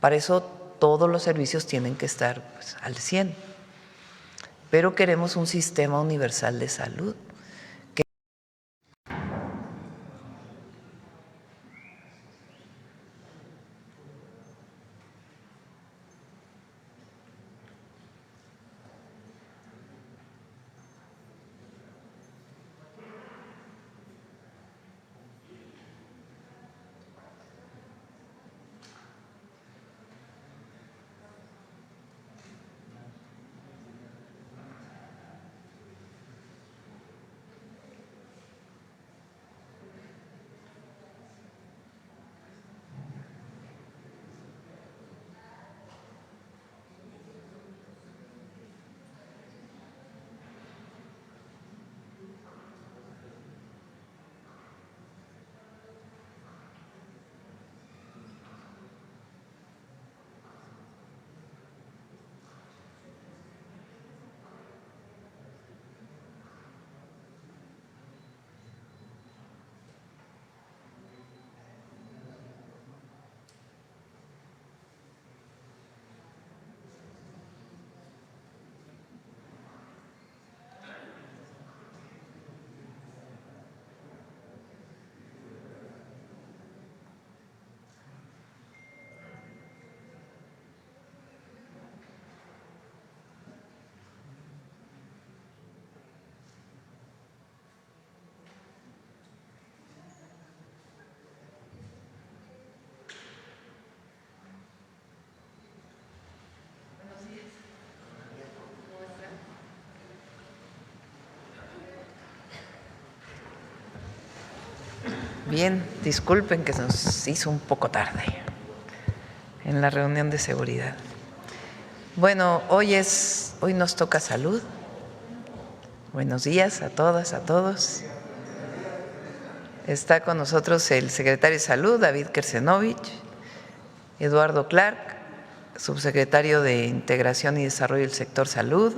Para eso todos los servicios tienen que estar pues, al 100%. Pero queremos un sistema universal de salud. Bien, disculpen que nos hizo un poco tarde en la reunión de seguridad. Bueno, hoy nos toca salud. Buenos días a todas, a todos. Está con nosotros el secretario de Salud, David Kersenovich, Eduardo Clark, subsecretario de Integración y Desarrollo del Sector Salud,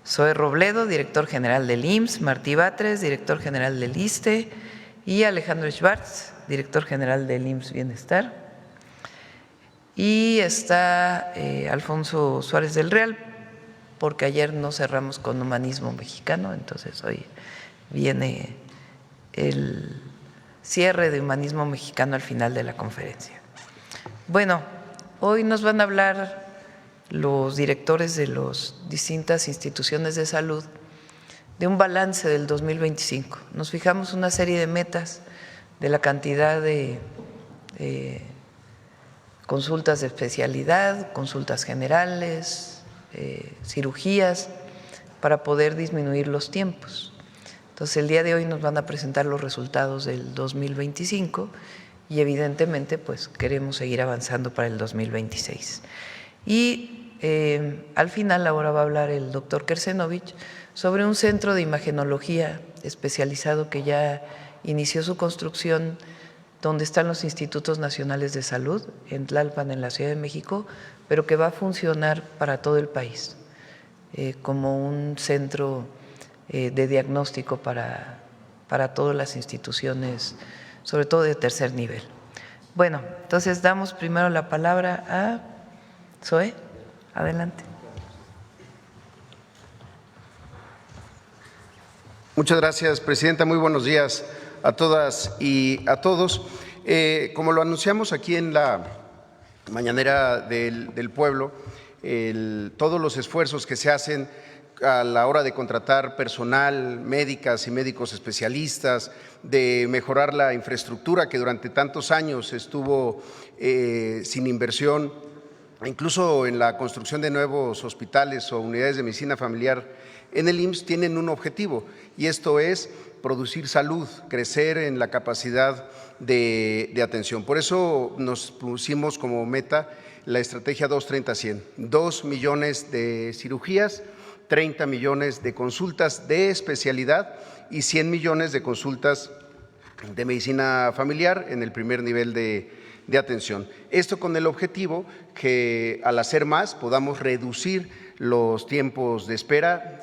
Zoe Robledo, director general del IMSS, Martí Batres, director general del ISSSTE, y Alejandro Schwartz, director general del IMSS Bienestar. Y está Alfonso Suárez del Real, porque ayer no cerramos con Humanismo Mexicano, entonces hoy viene el cierre de Humanismo Mexicano al final de la conferencia. Bueno, hoy nos van a hablar los directores de las distintas instituciones de salud de un balance del 2025. Nos fijamos una serie de metas de la cantidad de consultas de especialidad, consultas generales, cirugías, para poder disminuir los tiempos. Entonces, el día de hoy nos van a presentar los resultados del 2025 y evidentemente pues queremos seguir avanzando para el 2026. Y al final ahora va a hablar el doctor Kersenovich sobre un centro de imagenología especializado que ya inició su construcción, donde están los Institutos Nacionales de Salud, en Tlalpan, en la Ciudad de México, pero que va a funcionar para todo el país, como un centro de diagnóstico para todas las instituciones, sobre todo de tercer nivel. Bueno, entonces damos primero la palabra a Zoe. Adelante. Muchas gracias, presidenta. Muy buenos días a todas y a todos. Como lo anunciamos aquí en la mañanera del pueblo, todos los esfuerzos que se hacen a la hora de contratar personal, médicas y médicos especialistas, de mejorar la infraestructura que durante tantos años estuvo sin inversión, incluso en la construcción de nuevos hospitales o unidades de medicina familiar en el IMSS, tienen un objetivo, y esto es producir salud, crecer en la capacidad de atención. Por eso nos pusimos como meta la estrategia 2-30-100, 2 millones de cirugías, 30 millones de consultas de especialidad y 100 millones de consultas de medicina familiar en el primer nivel de atención. Esto con el objetivo que al hacer más podamos reducir los tiempos de espera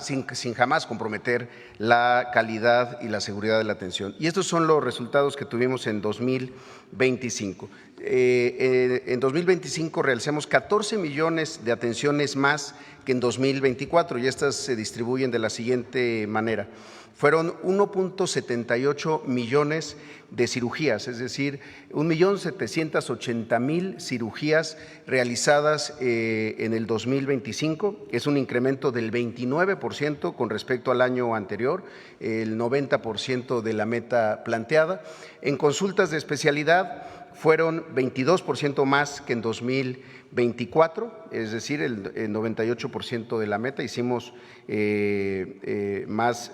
sin jamás comprometer la calidad y la seguridad de la atención. Y estos son los resultados que tuvimos en 2025. En 2025 realizamos 14 millones de atenciones más que en 2024 y estas se distribuyen de la siguiente manera. Fueron 1.78 millones de cirugías, es decir, 1.780.000 cirugías realizadas en el 2025. Es un incremento del 29% con respecto al año anterior, el 90% de la meta planteada. En consultas de especialidad fueron 22% más que en 2024, es decir, el 98% de la meta. Hicimos más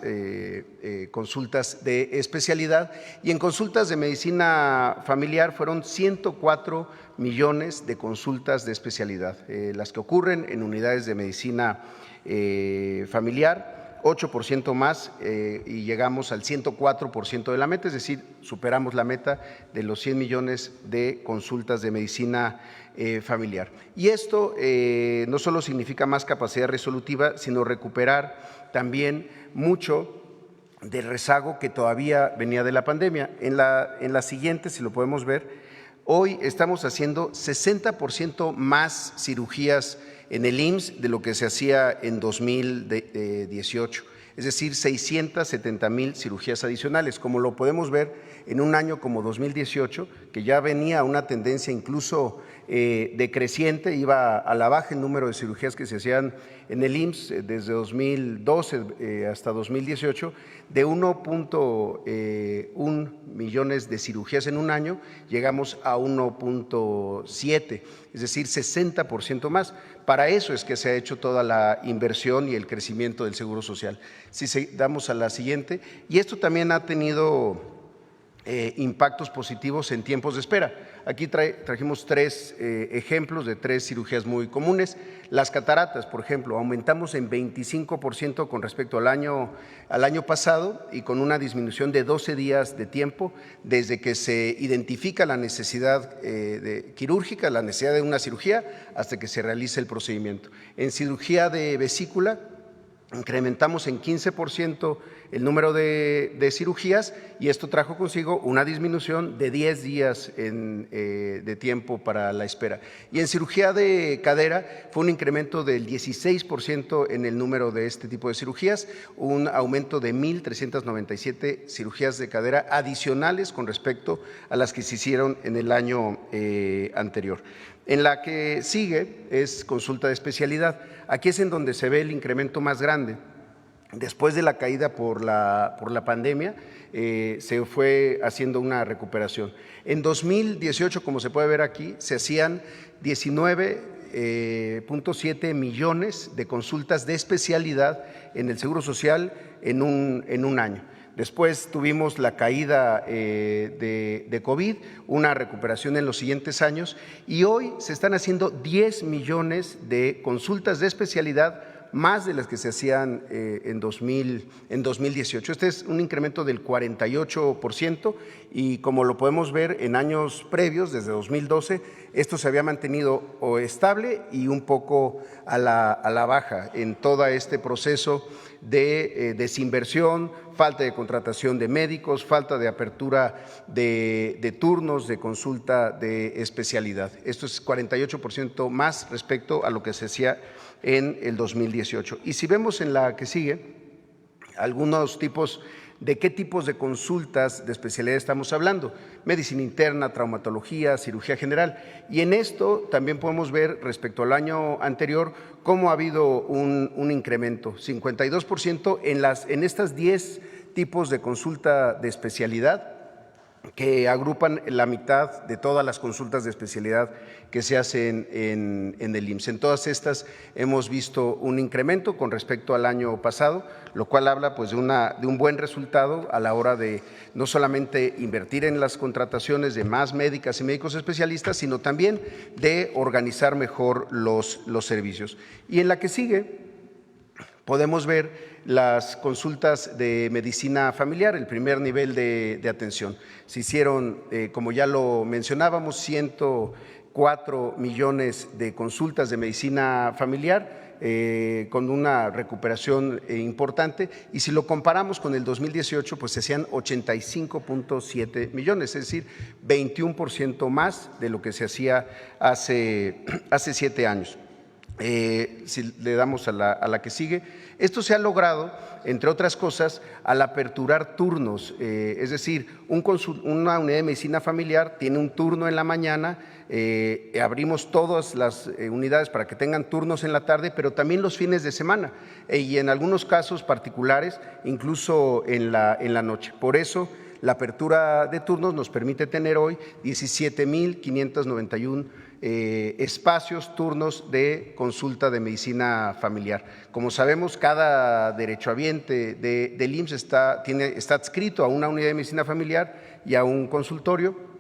consultas de especialidad y en consultas de medicina familiar fueron 104 millones de consultas de especialidad, las que ocurren en unidades de medicina familiar. 8% más y llegamos al 104% de la meta, es decir, superamos la meta de los 100 millones de consultas de medicina familiar. Y esto no solo significa más capacidad resolutiva, sino recuperar también mucho del rezago que todavía venía de la pandemia. En la siguiente, si lo podemos ver, hoy estamos haciendo 60% más cirugías en el IMSS de lo que se hacía en 2018, es decir, 670.000 cirugías adicionales, como lo podemos ver en un año como 2018, que ya venía una tendencia incluso decreciente, iba a la baja el número de cirugías que se hacían en el IMSS desde 2012 hasta 2018, de 1.1 millones de cirugías en un año, llegamos a 1.7, es decir, 60% más. Para eso es que se ha hecho toda la inversión y el crecimiento del Seguro Social. Si damos a la siguiente, y esto también ha tenido impactos positivos en tiempos de espera. Aquí trajimos tres ejemplos de tres cirugías muy comunes. Las cataratas, por ejemplo, aumentamos en 25% con respecto al año pasado y con una disminución de 12 días de tiempo desde que se identifica la necesidad quirúrgica, la necesidad de una cirugía, hasta que se realice el procedimiento. En cirugía de vesícula, incrementamos en 15% el número de cirugías y esto trajo consigo una disminución de 10 días de tiempo para la espera. Y en cirugía de cadera fue un incremento del 16% en el número de este tipo de cirugías, un aumento de 1.397 cirugías de cadera adicionales con respecto a las que se hicieron en el año anterior. En la que sigue es consulta de especialidad. Aquí es en donde se ve el incremento más grande. Después de la caída por la pandemia, se fue haciendo una recuperación. En 2018, como se puede ver aquí, se hacían 19.7 millones de consultas de especialidad en el Seguro Social en un año. Después tuvimos la caída de COVID, una recuperación en los siguientes años y hoy se están haciendo 10 millones de consultas de especialidad más de las que se hacían en 2018. Este es un incremento del 48% y como lo podemos ver en años previos, desde 2012, esto se había mantenido o estable y un poco a la baja en todo este proceso de desinversión, falta de contratación de médicos, falta de apertura de turnos de consulta de especialidad. Esto es 48% más respecto a lo que se hacía en el 2018. Y si vemos en la que sigue, algunos tipos de qué tipos de consultas de especialidad estamos hablando: medicina interna, traumatología, cirugía general. Y en esto también podemos ver respecto al año anterior cómo ha habido un incremento, 52% en estas 10 tipos de consulta de especialidad, que agrupan la mitad de todas las consultas de especialidad que se hacen en el IMSS. En todas estas hemos visto un incremento con respecto al año pasado, lo cual habla pues de un buen resultado a la hora de no solamente invertir en las contrataciones de más médicas y médicos especialistas, sino también de organizar mejor los servicios. Y en la que sigue podemos ver las consultas de medicina familiar, el primer nivel de atención. Se hicieron, como ya lo mencionábamos, 104 millones de consultas de medicina familiar, con una recuperación importante, y si lo comparamos con el 2018, pues se hacían 85.7 millones, es decir, 21% más de lo que se hacía hace 7 años. Si le damos a la que sigue, esto se ha logrado, entre otras cosas, al aperturar turnos, es decir, una unidad de medicina familiar tiene un turno en la mañana, abrimos todas las unidades para que tengan turnos en la tarde, pero también los fines de semana y en algunos casos particulares, incluso en la noche. Por eso, la apertura de turnos nos permite tener hoy 17,591 espacios, turnos de consulta de medicina familiar. Como sabemos, cada derechohabiente del IMSS está adscrito a una unidad de medicina familiar y a un consultorio,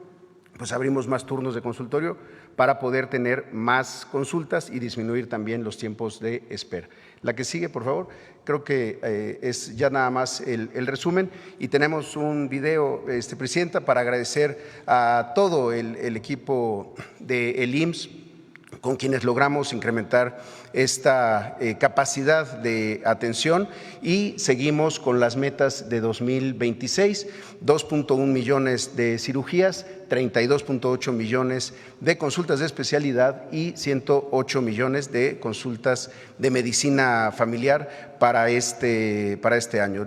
pues abrimos más turnos de consultorio para poder tener más consultas y disminuir también los tiempos de espera. La que sigue, por favor. Creo que es ya nada más el resumen, y tenemos un video, Presidenta, para agradecer a todo el equipo del IMSS, con quienes logramos incrementar esta capacidad de atención, y seguimos con las metas de 2026, 2.1 millones de cirugías, 32.8 millones de consultas de especialidad y 108 millones de consultas de medicina familiar para este año.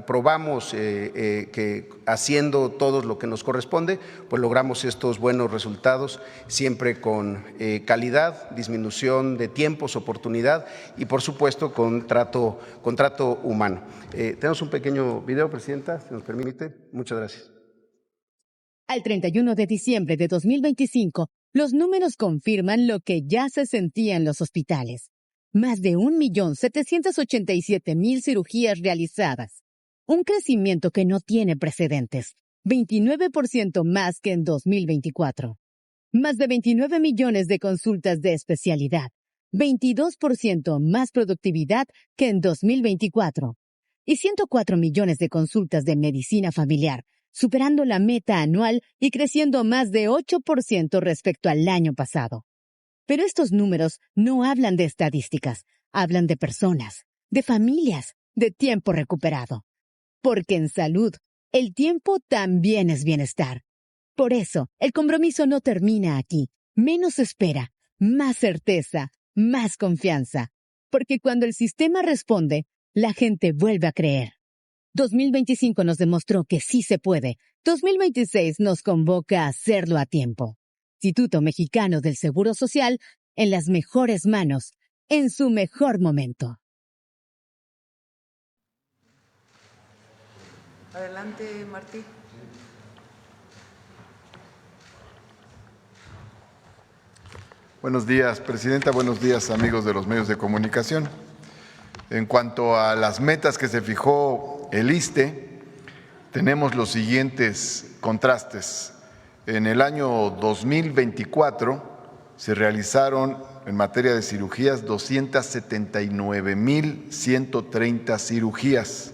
Probamos que haciendo todo lo que nos corresponde, pues logramos estos buenos resultados, siempre con calidad, disminución de tiempos, oportunidad y, por supuesto, con trato humano. Tenemos un pequeño video, Presidenta, si nos permite. Muchas gracias. Al 31 de diciembre de 2025, los números confirman lo que ya se sentía en los hospitales. Más de 1.787.000 cirugías realizadas. Un crecimiento que no tiene precedentes. 29% más que en 2024. Más de 29 millones de consultas de especialidad. 22% más productividad que en 2024. Y 104 millones de consultas de medicina familiar, superando la meta anual y creciendo más de 8% respecto al año pasado. Pero estos números no hablan de estadísticas, hablan de personas, de familias, de tiempo recuperado. Porque en salud, el tiempo también es bienestar. Por eso, el compromiso no termina aquí. Menos espera, más certeza, más confianza. Porque cuando el sistema responde, la gente vuelve a creer. 2025 nos demostró que sí se puede. 2026 nos convoca a hacerlo a tiempo. Instituto Mexicano del Seguro Social, en las mejores manos, en su mejor momento. Adelante, Martí. Buenos días, Presidenta. Buenos días, amigos de los medios de comunicación. En cuanto a las metas que se fijó el ISSSTE, tenemos los siguientes contrastes. En el año 2024 se realizaron en materia de cirugías 279,130 cirugías.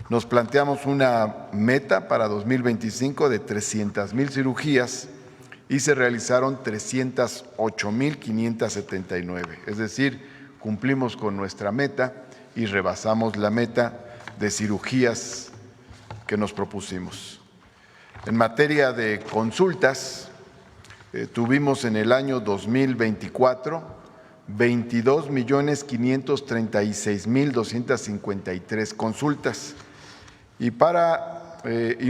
Nos planteamos una meta para 2025 de 300,000 cirugías y se realizaron 308,579, es decir, cumplimos con nuestra meta y rebasamos la meta de cirugías que nos propusimos. En materia de consultas, tuvimos en el año 2024 22,536,253 consultas y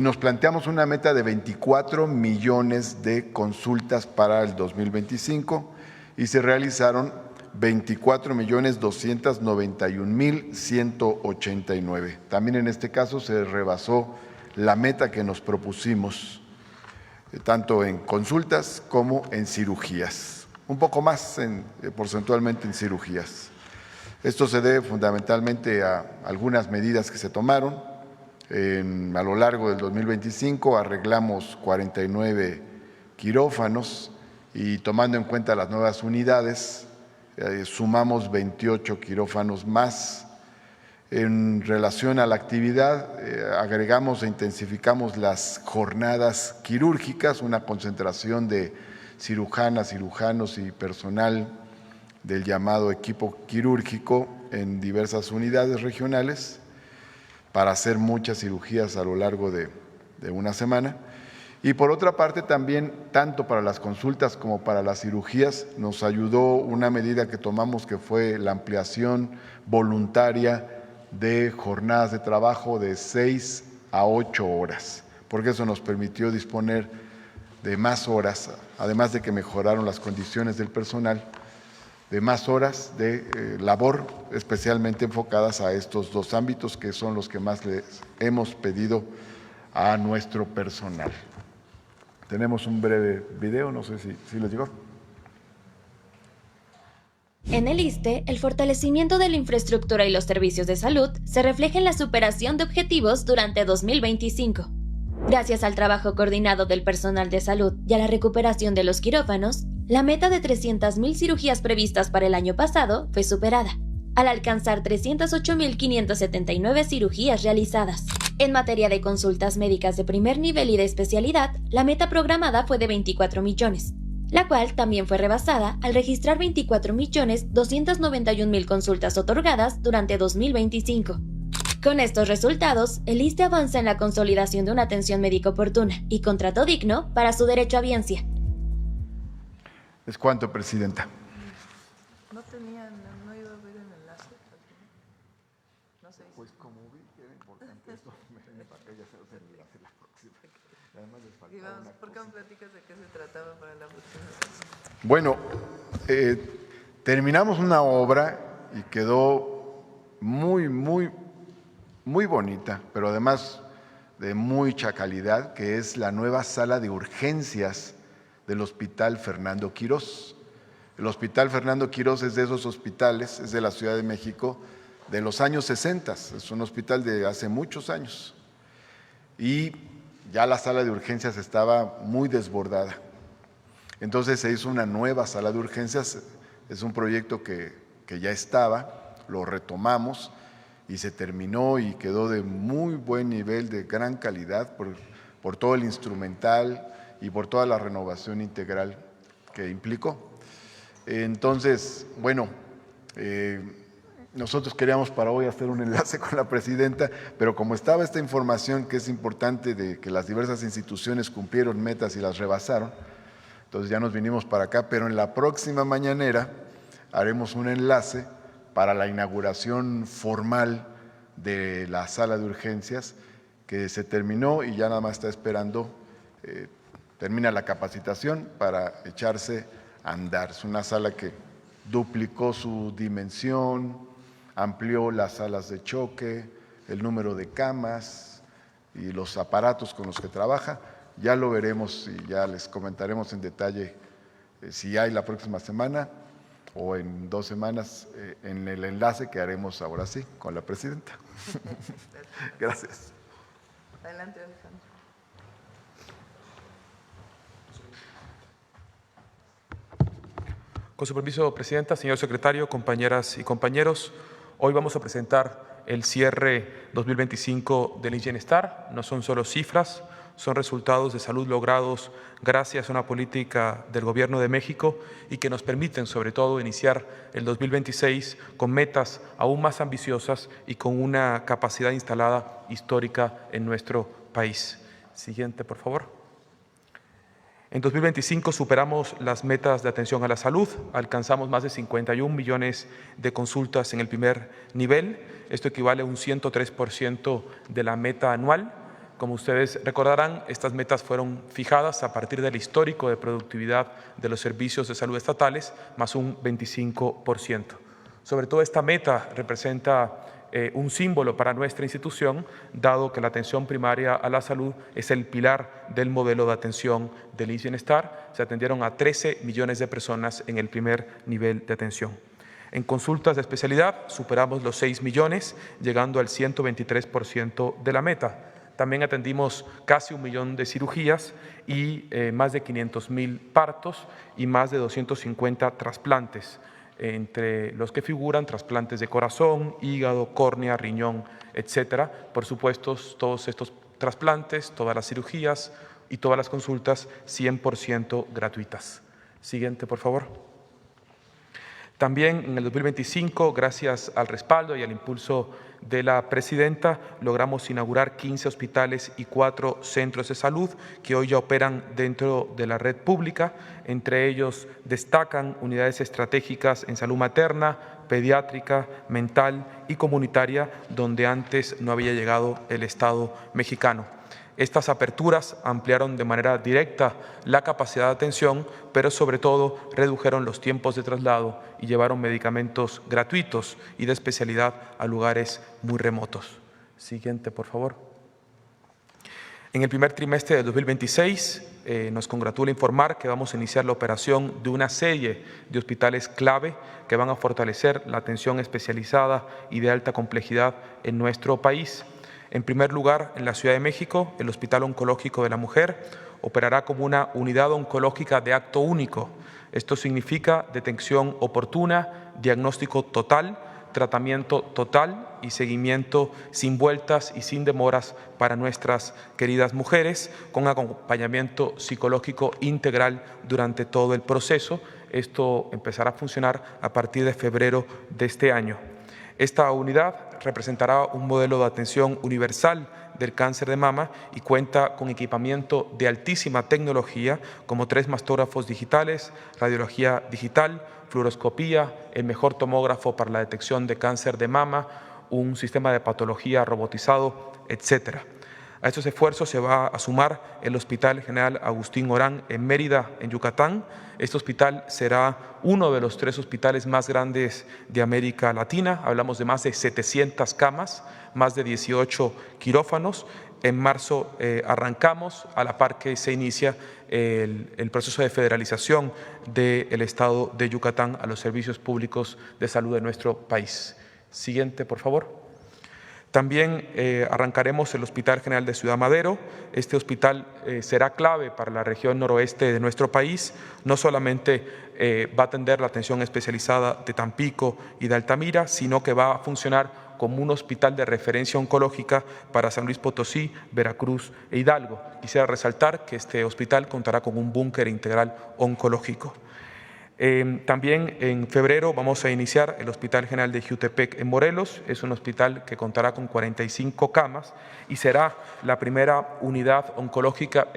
nos planteamos una meta de 24 millones de consultas para el 2025 y se realizaron 24,291,189. También en este caso se rebasó la meta que nos propusimos, tanto en consultas como en cirugías. Un poco más porcentualmente en cirugías. Esto se debe fundamentalmente a algunas medidas que se tomaron. A lo largo del 2025 arreglamos 49 quirófanos y, tomando en cuenta las nuevas unidades, sumamos 28 quirófanos más. En relación a la actividad, agregamos e intensificamos las jornadas quirúrgicas, una concentración de cirujanas, cirujanos y personal del llamado equipo quirúrgico en diversas unidades regionales para hacer muchas cirugías a lo largo de una semana. Y por otra parte también, tanto para las consultas como para las cirugías, nos ayudó una medida que tomamos que fue la ampliación voluntaria de jornadas de trabajo de 6 a 8 horas, porque eso nos permitió disponer de más horas, además de que mejoraron las condiciones del personal, de más horas de labor, especialmente enfocadas a estos dos ámbitos que son los que más les hemos pedido a nuestro personal. Tenemos un breve video, no sé si les llegó. En el ISSSTE, el fortalecimiento de la infraestructura y los servicios de salud se refleja en la superación de objetivos durante 2025. Gracias al trabajo coordinado del personal de salud y a la recuperación de los quirófanos, la meta de 300.000 cirugías previstas para el año pasado fue superada, al alcanzar 308.579 cirugías realizadas. En materia de consultas médicas de primer nivel y de especialidad, la meta programada fue de 24 millones, la cual también fue rebasada al registrar 24.291.000 consultas otorgadas durante 2025. Con estos resultados, el ISSSTE avanza en la consolidación de una atención médica oportuna y contrato digno para su derecho a biencia. ¿Es cuánto, Presidenta? No iba a ver el enlace. No sé. Pues como vi que era importante esto, para que ya se los enlace la próxima. Además les faltaba una ¿Por qué me platicas de qué se trataba para la próxima? Bueno, terminamos una obra y quedó muy bonita, pero además de mucha calidad, que es la nueva sala de urgencias del Hospital Fernando Quirós. El Hospital Fernando Quirós es de esos hospitales, es de la Ciudad de México, de los años 60, es un hospital de hace muchos años. Y ya la sala de urgencias estaba muy desbordada. Entonces se hizo una nueva sala de urgencias, es un proyecto que ya estaba, lo retomamos y se terminó y quedó de muy buen nivel, de gran calidad, por todo el instrumental y por toda la renovación integral que implicó. Entonces, bueno, nosotros queríamos para hoy hacer un enlace con la presidenta, pero como estaba esta información que es importante de que las diversas instituciones cumplieron metas y las rebasaron, entonces ya nos vinimos para acá, pero en la próxima mañanera haremos un enlace para la inauguración formal de la sala de urgencias que se terminó y ya nada más está esperando, termina la capacitación para echarse a andar. Es una sala que duplicó su dimensión, amplió las salas de choque, el número de camas y los aparatos con los que trabaja. Ya lo veremos y ya les comentaremos en detalle si hay la próxima semana o en 2 semanas en el enlace que haremos ahora sí con la presidenta. Gracias. Adelante, Alejandro. Con su permiso, Presidenta, señor secretario, compañeras y compañeros, hoy vamos a presentar el cierre 2025 del Bienestar. No son solo cifras, son resultados de salud logrados gracias a una política del Gobierno de México y que nos permiten, sobre todo, iniciar el 2026 con metas aún más ambiciosas y con una capacidad instalada histórica en nuestro país. Siguiente, por favor. En 2025 superamos las metas de atención a la salud, alcanzamos más de 51 millones de consultas en el primer nivel. Esto equivale a un 103% de la meta anual. Como ustedes recordarán, estas metas fueron fijadas a partir del histórico de productividad de los servicios de salud estatales, más un 25%. Sobre todo esta meta representa un símbolo para nuestra institución, dado que la atención primaria a la salud es el pilar del modelo de atención del Bienestar. Se atendieron a 13 millones de personas en el primer nivel de atención. En consultas de especialidad superamos los 6 millones, llegando al 123% de la meta. También atendimos casi 1 millón de cirugías y más de 500.000 partos y más de 250 trasplantes. entre los que figuran trasplantes de corazón, hígado, córnea, riñón, etcétera. Por supuesto, todos estos trasplantes, todas las cirugías y todas las consultas 100% gratuitas. Siguiente, por favor. También en el 2025, gracias al respaldo y al impulso de la presidenta, logramos inaugurar 15 hospitales y 4 centros de salud que hoy ya operan dentro de la red pública. Entre ellos destacan unidades estratégicas en salud materna, pediátrica, mental y comunitaria, donde antes no había llegado el Estado mexicano. Estas aperturas ampliaron de manera directa la capacidad de atención, pero sobre todo redujeron los tiempos de traslado y llevaron medicamentos gratuitos y de especialidad a lugares muy remotos. Siguiente, por favor. En el primer trimestre de 2026 nos congratula informar que vamos a iniciar la operación de una serie de hospitales clave que van a fortalecer la atención especializada y de alta complejidad en nuestro país. En primer lugar, en la Ciudad de México, el Hospital Oncológico de la Mujer operará como una unidad oncológica de acto único. Esto significa detección oportuna, diagnóstico total, tratamiento total y seguimiento sin vueltas y sin demoras para nuestras queridas mujeres, con acompañamiento psicológico integral durante todo el proceso. Esto empezará a funcionar a partir de febrero de este año. Esta unidad representará un modelo de atención universal del cáncer de mama y cuenta con equipamiento de altísima tecnología como 3 mastógrafos digitales, radiología digital, fluoroscopía, el mejor tomógrafo para la detección de cáncer de mama, un sistema de patología robotizado, etcétera. A estos esfuerzos se va a sumar el Hospital General Agustín Orán en Mérida, en Yucatán. Este hospital será uno de los 3 hospitales más grandes de América Latina. Hablamos de más de 700 camas, más de 18 quirófanos. En marzo arrancamos, a la par que se inicia el proceso de federalización del Estado de Yucatán a los servicios públicos de salud de nuestro país. Siguiente, por favor. También arrancaremos el Hospital General de Ciudad Madero. Este hospital será clave para la región noroeste de nuestro país. No solamente va a atender la atención especializada de Tampico y de Altamira, sino que va a funcionar como un hospital de referencia oncológica para San Luis Potosí, Veracruz e Hidalgo. Quisiera resaltar que este hospital contará con un búnker integral oncológico. También en febrero vamos a iniciar el Hospital General de Jiutepec en Morelos. Es un hospital que contará con 45 camas y será la primera unidad oncológica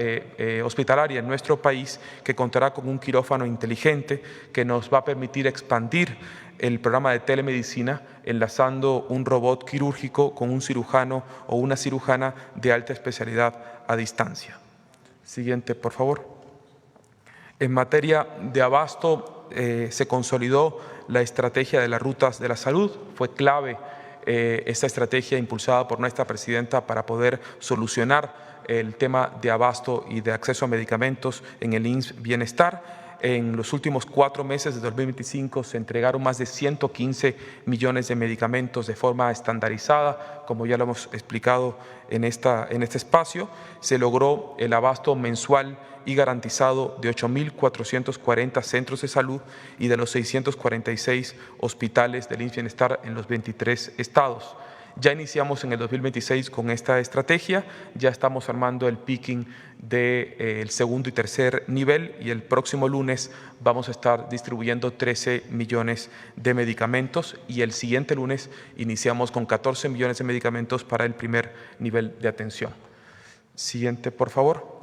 hospitalaria en nuestro país que contará con un quirófano inteligente que nos va a permitir expandir el programa de telemedicina enlazando un robot quirúrgico con un cirujano o una cirujana de alta especialidad a distancia. Siguiente, por favor. En materia de abasto, se consolidó la estrategia de las rutas de la salud. Fue clave esta estrategia impulsada por nuestra presidenta para poder solucionar el tema de abasto y de acceso a medicamentos en el IMSS Bienestar. En los últimos 4 meses de 2025 se entregaron más de 115 millones de medicamentos de forma estandarizada, como ya lo hemos explicado en este espacio. Se logró el abasto mensual y garantizado de 8.440 centros de salud y de los 646 hospitales del IMSS Bienestar en los 23 estados. Ya iniciamos en el 2026 con esta estrategia, ya estamos armando el picking del segundo y tercer nivel y el próximo lunes vamos a estar distribuyendo 13 millones de medicamentos y el siguiente lunes iniciamos con 14 millones de medicamentos para el primer nivel de atención. Siguiente, por favor.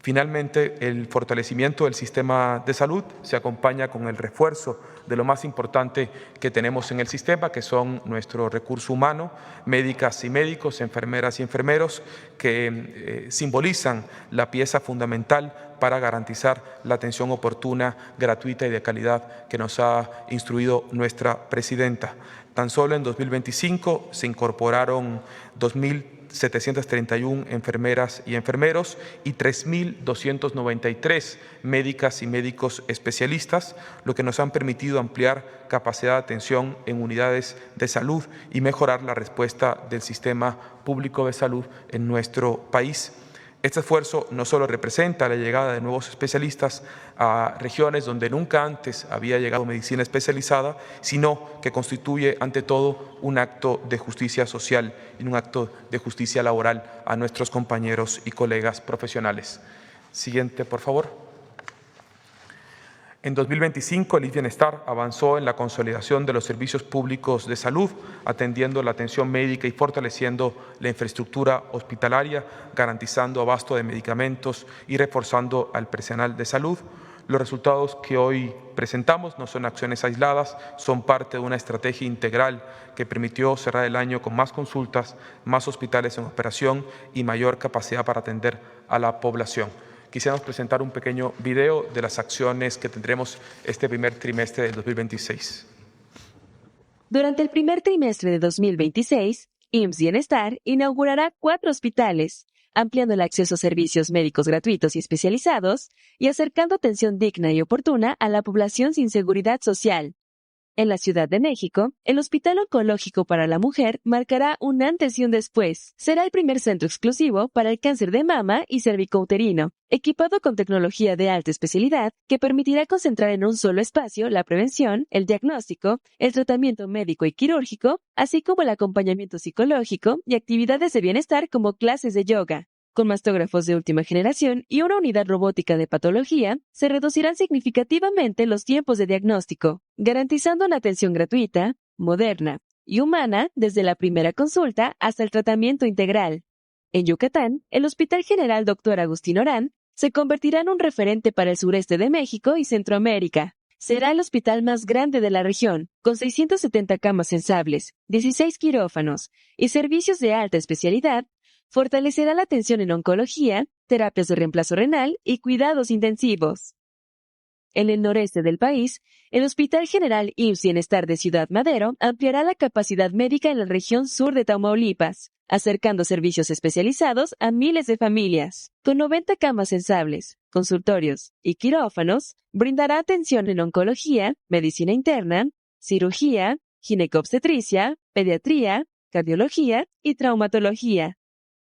Finalmente, el fortalecimiento del sistema de salud se acompaña con el refuerzo de lo más importante que tenemos en el sistema, que son nuestro recurso humano, médicas y médicos, enfermeras y enfermeros, que simbolizan la pieza fundamental para garantizar la atención oportuna, gratuita y de calidad que nos ha instruido nuestra presidenta. Tan solo en 2025 se incorporaron 2.731 enfermeras y enfermeros y 3.293 médicas y médicos especialistas, lo que nos han permitido ampliar capacidad de atención en unidades de salud y mejorar la respuesta del sistema público de salud en nuestro país. Este esfuerzo no solo representa la llegada de nuevos especialistas a regiones donde nunca antes había llegado medicina especializada, sino que constituye ante todo un acto de justicia social y un acto de justicia laboral a nuestros compañeros y colegas profesionales. Siguiente, por favor. En 2025, el Bienestar avanzó en la consolidación de los servicios públicos de salud, atendiendo la atención médica y fortaleciendo la infraestructura hospitalaria, garantizando abasto de medicamentos y reforzando al personal de salud. Los resultados que hoy presentamos no son acciones aisladas, son parte de una estrategia integral que permitió cerrar el año con más consultas, más hospitales en operación y mayor capacidad para atender a la población. Quisiéramos presentar un pequeño video de las acciones que tendremos este primer trimestre del 2026. Durante el primer trimestre de 2026, IMSS Bienestar inaugurará 4 hospitales, ampliando el acceso a servicios médicos gratuitos y especializados y acercando atención digna y oportuna a la población sin seguridad social. En la Ciudad de México, el Hospital Oncológico para la Mujer marcará un antes y un después. Será el primer centro exclusivo para el cáncer de mama y cervicouterino, equipado con tecnología de alta especialidad que permitirá concentrar en un solo espacio la prevención, el diagnóstico, el tratamiento médico y quirúrgico, así como el acompañamiento psicológico y actividades de bienestar como clases de yoga. Con mastógrafos de última generación y una unidad robótica de patología, se reducirán significativamente los tiempos de diagnóstico, garantizando una atención gratuita, moderna y humana desde la primera consulta hasta el tratamiento integral. En Yucatán, el Hospital General Dr. Agustín Orán se convertirá en un referente para el sureste de México y Centroamérica. Será el hospital más grande de la región, con 670 camas sensibles, 16 quirófanos y servicios de alta especialidad. Fortalecerá la atención en oncología, terapias de reemplazo renal y cuidados intensivos. En el noreste del país, el Hospital General IMSS Bienestar de Ciudad Madero ampliará la capacidad médica en la región sur de Tamaulipas, acercando servicios especializados a miles de familias. Con 90 camas sensibles, consultorios y quirófanos, brindará atención en oncología, medicina interna, cirugía, ginecobstetricia, pediatría, cardiología y traumatología.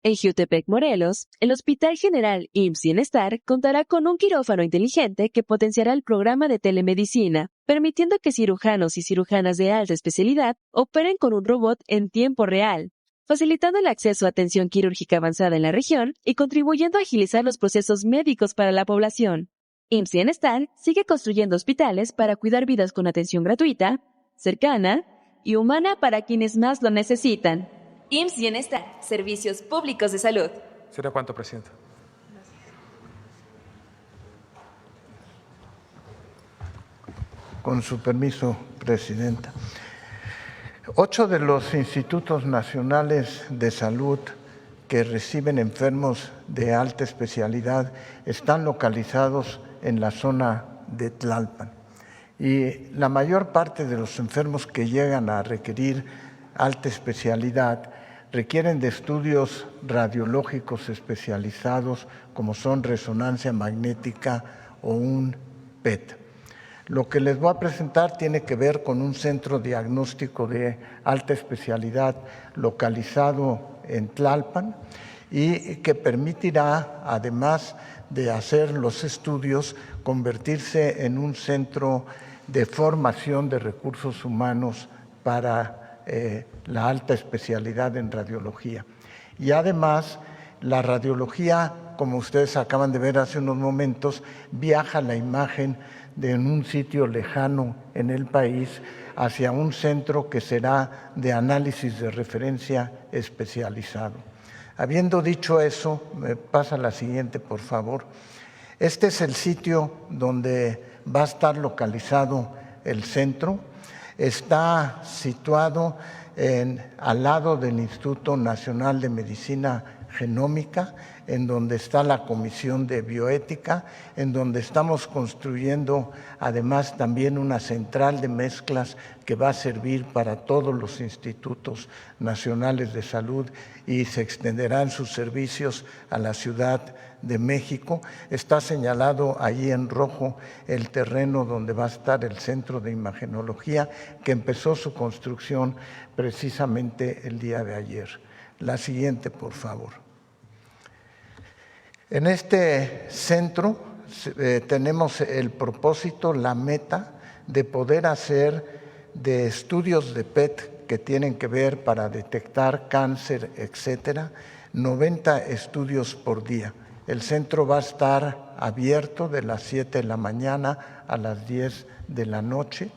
En Jiutepec, Morelos, el Hospital General IMSS Bienestar contará con un quirófano inteligente que potenciará el programa de telemedicina, permitiendo que cirujanos y cirujanas de alta especialidad operen con un robot en tiempo real, facilitando el acceso a atención quirúrgica avanzada en la región y contribuyendo a agilizar los procesos médicos para la población. IMSS Bienestar sigue construyendo hospitales para cuidar vidas con atención gratuita, cercana y humana para quienes más lo necesitan. IMSS Bienestar, Servicios Públicos de Salud. ¿Será cuánto, Presidenta? Con su permiso, Presidenta. 8 de los institutos nacionales de salud que reciben enfermos de alta especialidad están localizados en la zona de Tlalpan. Y la mayor parte de los enfermos que llegan a requerir alta especialidad requieren de estudios radiológicos especializados como son resonancia magnética o un PET. Lo que les voy a presentar tiene que ver con un centro diagnóstico de alta especialidad localizado en Tlalpan y que permitirá, además de hacer los estudios, convertirse en un centro de formación de recursos humanos para la alta especialidad en radiología. Y además, la radiología, como ustedes acaban de ver hace unos momentos, viaja la imagen de un sitio lejano en el país hacia un centro que será de análisis de referencia especializado. Habiendo dicho eso, me pasa la siguiente, por favor. Este es el sitio donde va a estar localizado el centro. Está situado al lado del Instituto Nacional de Medicina Genómica, en donde está la Comisión de Bioética, en donde estamos construyendo además también una central de mezclas que va a servir para todos los institutos nacionales de salud y se extenderán sus servicios a la Ciudad de México. Está señalado allí en rojo el terreno donde va a estar el Centro de Imagenología, que empezó su construcción precisamente el día de ayer. La siguiente, por favor. En este centro tenemos el propósito, la meta de poder hacer de estudios de PET que tienen que ver para detectar cáncer, etcétera, 90 estudios por día. El centro va a estar abierto de las 7 de la mañana a las 10 de la noche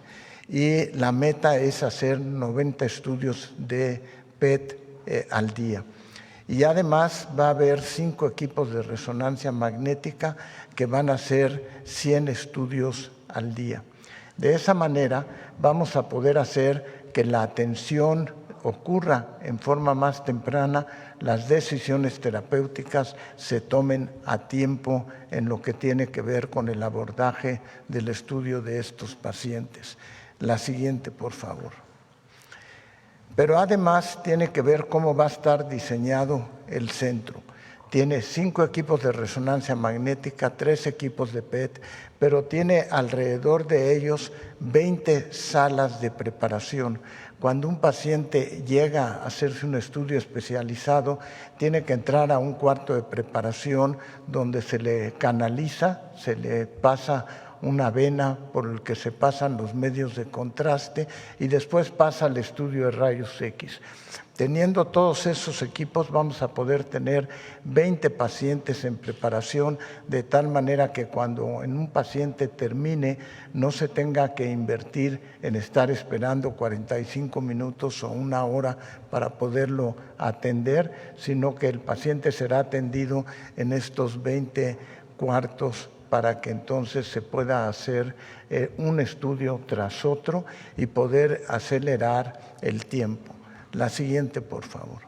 y la meta es hacer 90 estudios de PET al día. Y además va a haber 5 equipos de resonancia magnética que van a hacer 100 estudios al día. De esa manera vamos a poder hacer que la atención ocurra en forma más temprana, las decisiones terapéuticas se tomen a tiempo en lo que tiene que ver con el abordaje del estudio de estos pacientes. La siguiente, por favor. Pero además tiene que ver cómo va a estar diseñado el centro. Tiene 5 equipos de resonancia magnética, 3 equipos de PET, pero tiene alrededor de ellos 20 salas de preparación. Cuando un paciente llega a hacerse un estudio especializado, tiene que entrar a un cuarto de preparación donde se le canaliza, se le pasa una vena por el que se pasan los medios de contraste y después pasa al estudio de rayos X. Teniendo todos esos equipos vamos a poder tener 20 pacientes en preparación de tal manera que cuando en un paciente termine no se tenga que invertir en estar esperando 45 minutos o 1 hora para poderlo atender, sino que el paciente será atendido en estos 20 cuartos para que entonces se pueda hacer un estudio tras otro y poder acelerar el tiempo. La siguiente, por favor.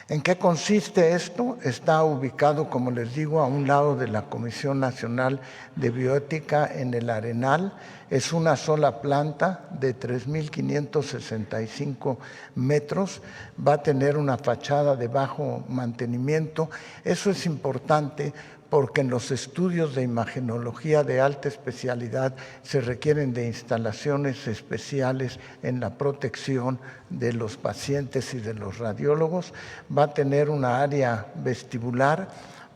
¿En qué consiste esto? Está ubicado, como les digo, a un lado de la Comisión Nacional de Bioética en el Arenal. Es una sola planta de 3.565 metros. Va a tener una fachada de bajo mantenimiento. Eso es importante porque en los estudios de imagenología de alta especialidad se requieren de instalaciones especiales en la protección de los pacientes y de los radiólogos. Va a tener una área vestibular,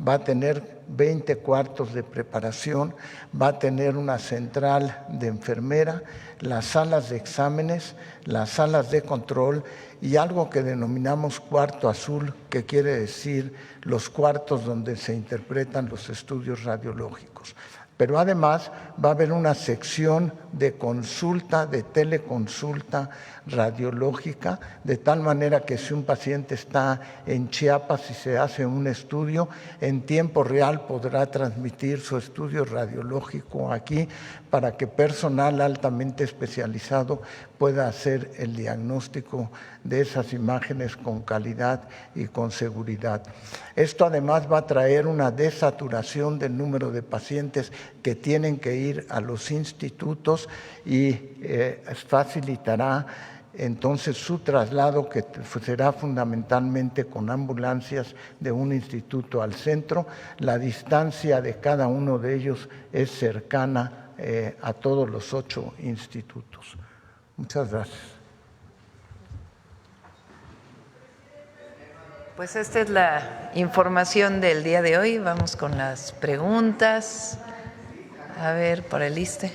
va a tener 20 cuartos de preparación, va a tener una central de enfermera, las salas de exámenes, las salas de control y algo que denominamos cuarto azul, que quiere decir los cuartos donde se interpretan los estudios radiológicos. Pero además va a haber una sección de consulta, de teleconsulta radiológica, de tal manera que si un paciente está en Chiapas y se hace un estudio, en tiempo real podrá transmitir su estudio radiológico aquí para que personal altamente especializado pueda hacer el diagnóstico de esas imágenes con calidad y con seguridad. Esto además va a traer una desaturación del número de pacientes que tienen que ir a los institutos y facilitará entonces su traslado, que será fundamentalmente con ambulancias de un instituto al centro. La distancia de cada uno de ellos es cercana a todos los 8 institutos. Muchas gracias. Pues esta es la información del día de hoy. Vamos con las preguntas. A ver, para el ISSSTE.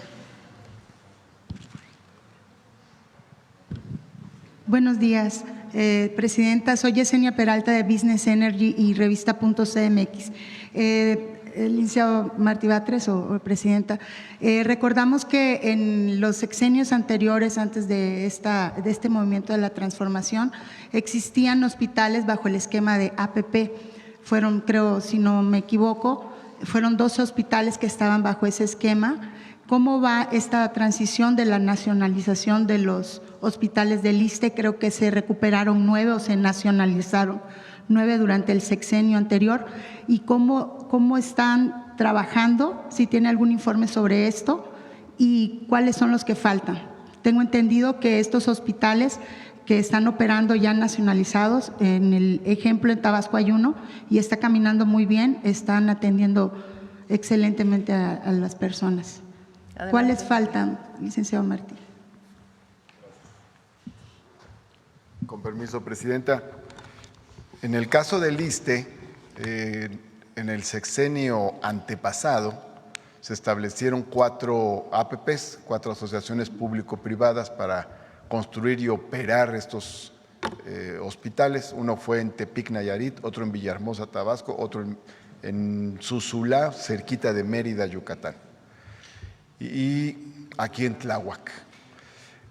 Buenos días, Presidenta. Soy Yesenia Peralta de Business Energy y Revista.cmx. Licenciado Martí Batres o Presidenta, recordamos que en los sexenios anteriores, antes de este movimiento de la transformación, existían hospitales bajo el esquema de APP. Fueron, creo, si no me equivoco, fueron 12 hospitales que estaban bajo ese esquema. ¿Cómo va esta transición de la nacionalización de los hospitales del ISSSTE? Creo que se recuperaron 9 o se nacionalizaron 9 durante el sexenio anterior. ¿Y cómo están trabajando? Si tiene algún informe sobre esto y cuáles son los que faltan. Tengo entendido que estos hospitales que están operando ya nacionalizados, en el ejemplo en Tabasco hay uno y está caminando muy bien, están atendiendo excelentemente a las personas. Adelante. ¿Cuáles faltan, licenciado Martí? Con permiso, Presidenta. En el caso del ISSSTE, En el sexenio antepasado se establecieron 4 APPs, 4 asociaciones público-privadas para construir y operar estos hospitales. Uno fue en Tepic, Nayarit, otro en Villahermosa, Tabasco, otro en Susulá, cerquita de Mérida, Yucatán, y aquí en Tláhuac.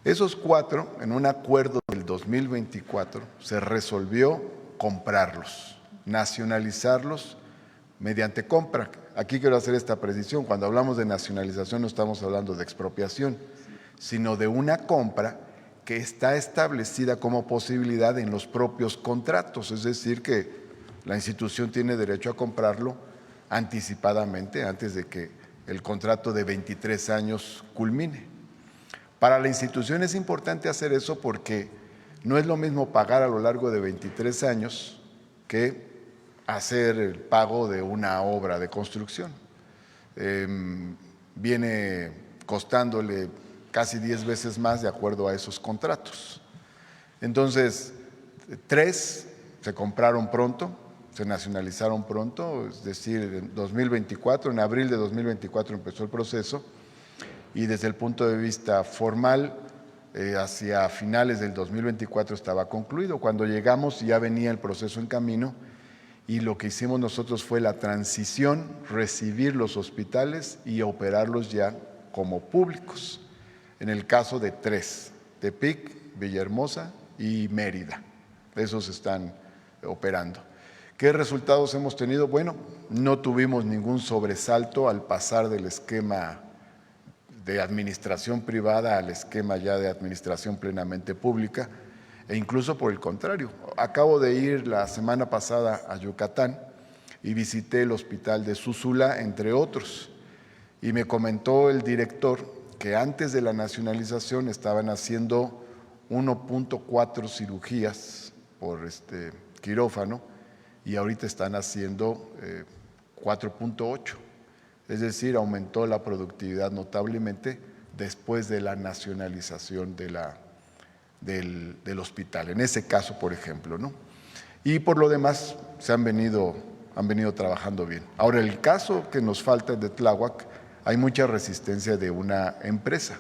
Esos 4, en un acuerdo del 2024, se resolvió comprarlos, nacionalizarlos mediante compra. Aquí quiero hacer esta precisión: cuando hablamos de nacionalización no estamos hablando de expropiación, sino de una compra que está establecida como posibilidad en los propios contratos, es decir, que la institución tiene derecho a comprarlo anticipadamente antes de que el contrato de 23 años culmine. Para la institución es importante hacer eso porque no es lo mismo pagar a lo largo de 23 años que hacer el pago de una obra de construcción. Viene costándole casi 10 veces más de acuerdo a esos contratos. Entonces, 3 se compraron pronto, se nacionalizaron pronto, es decir, en 2024, en abril de 2024 empezó el proceso, y desde el punto de vista formal, hacia finales del 2024 estaba concluido. Cuando llegamos ya venía el proceso en camino, y lo que hicimos nosotros fue la transición, recibir los hospitales y operarlos ya como públicos. En el caso de 3, Tepic, Villahermosa y Mérida, esos están operando. ¿Qué resultados hemos tenido? Bueno, no tuvimos ningún sobresalto al pasar del esquema de administración privada al esquema ya de administración plenamente pública, e incluso por el contrario. Acabo de ir la semana pasada a Yucatán y visité el hospital de Susulá, entre otros, y me comentó el director que antes de la nacionalización estaban haciendo 1.4 cirugías por quirófano y ahorita están haciendo 4.8. Es decir, aumentó la productividad notablemente después de la nacionalización del hospital, en ese caso, por ejemplo, ¿no? Y por lo demás, han venido trabajando bien. Ahora, el caso que nos falta de Tláhuac, hay mucha resistencia de una empresa.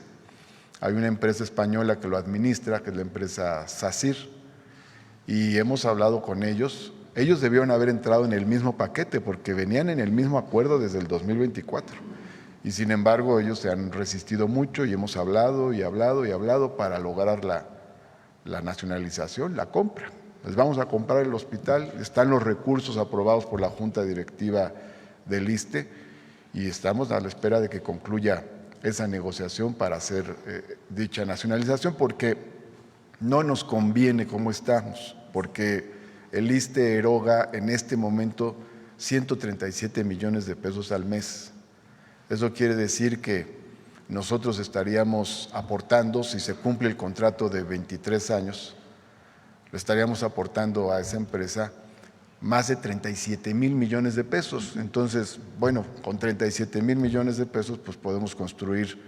Hay una empresa española que lo administra, que es la empresa SACIR, y hemos hablado con ellos. Ellos debieron haber entrado en el mismo paquete porque venían en el mismo acuerdo desde el 2024. Y sin embargo, ellos se han resistido mucho y hemos hablado y hablado y hablado para lograr la nacionalización, la compra. Les vamos a comprar el hospital, están los recursos aprobados por la Junta Directiva del ISSSTE y estamos a la espera de que concluya esa negociación para hacer dicha nacionalización, porque no nos conviene como estamos, porque el ISSSTE eroga en este momento 137 millones de pesos al mes. Eso quiere decir que nosotros estaríamos aportando, si se cumple el contrato de 23 años, le estaríamos aportando a esa empresa más de 37 mil millones de pesos. Entonces, bueno, con 37 mil millones de pesos, pues podemos construir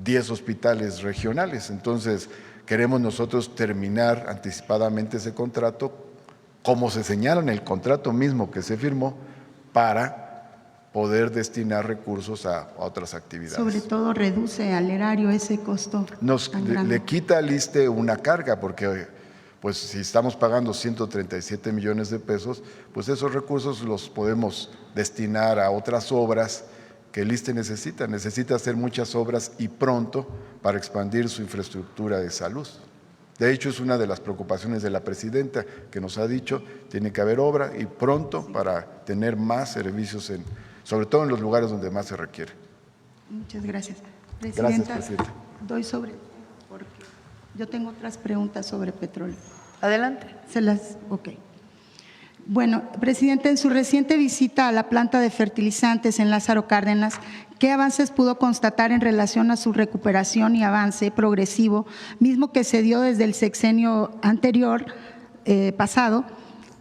10 hospitales regionales. Entonces, queremos nosotros terminar anticipadamente ese contrato, como se señala en el contrato mismo que se firmó, para poder destinar recursos a otras actividades. Sobre todo reduce al erario ese costo. Le quita al ISSSTE una carga, porque pues si estamos pagando 137 millones de pesos, pues esos recursos los podemos destinar a otras obras que el ISSSTE necesita hacer muchas obras y pronto para expandir su infraestructura de salud. De hecho, es una de las preocupaciones de la presidenta, que nos ha dicho tiene que haber obra y pronto para tener más servicios, sobre todo en los lugares donde más se requiere. Muchas gracias. Presidenta, gracias, presidenta. Porque yo tengo otras preguntas sobre petróleo. Adelante. Ok. Bueno, presidente, en su reciente visita a la planta de fertilizantes en Lázaro Cárdenas, ¿qué avances pudo constatar en relación a su recuperación y avance progresivo, mismo que se dio desde el sexenio anterior, pasado?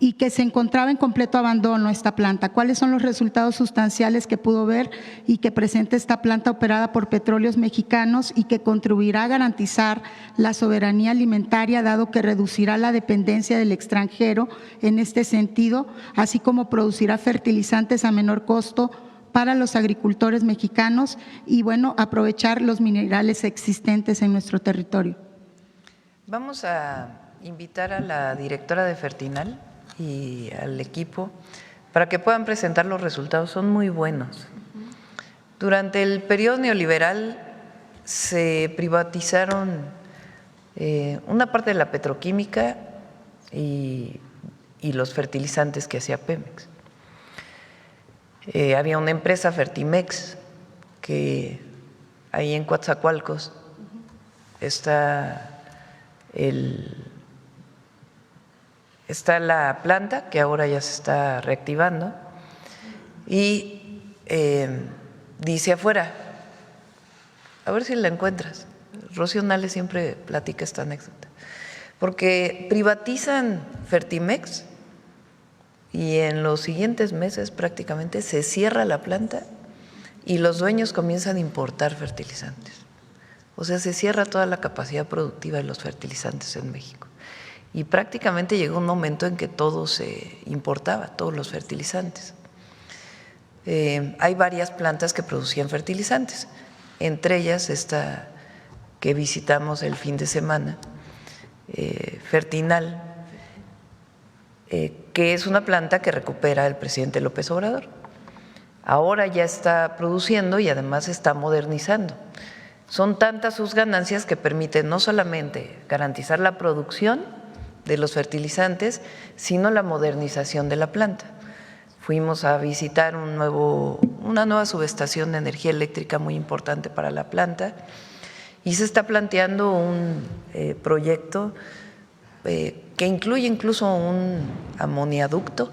y que se encontraba en completo abandono esta planta. ¿Cuáles son los resultados sustanciales que pudo ver y que presenta esta planta operada por Petróleos Mexicanos y que contribuirá a garantizar la soberanía alimentaria, dado que reducirá la dependencia del extranjero en este sentido, así como producirá fertilizantes a menor costo para los agricultores mexicanos y, bueno, aprovechar los minerales existentes en nuestro territorio? Vamos a invitar a la directora de Fertinal y al equipo para que puedan presentar los resultados. Son muy buenos. Durante el periodo neoliberal se privatizaron una parte de la petroquímica y los fertilizantes que hacía Pemex. Había una empresa, Fertimex, que ahí en Coatzacoalcos está la planta, que ahora ya se está reactivando, y dice afuera, a ver si la encuentras, Rocío Nales siempre platica esta anécdota, porque privatizan Fertimex y en los siguientes meses prácticamente se cierra la planta y los dueños comienzan a importar fertilizantes. O sea, se cierra toda la capacidad productiva de los fertilizantes en México. Y prácticamente llegó un momento en que todo se importaba, todos los fertilizantes. Hay varias plantas que producían fertilizantes, entre ellas esta que visitamos el fin de semana, Fertinal, que es una planta que recupera el presidente López Obrador. Ahora ya está produciendo y además está modernizando. Son tantas sus ganancias que permiten no solamente garantizar la producción de los fertilizantes, sino la modernización de la planta. Fuimos a visitar una nueva subestación de energía eléctrica muy importante para la planta y se está planteando un proyecto que incluye incluso un amoniaducto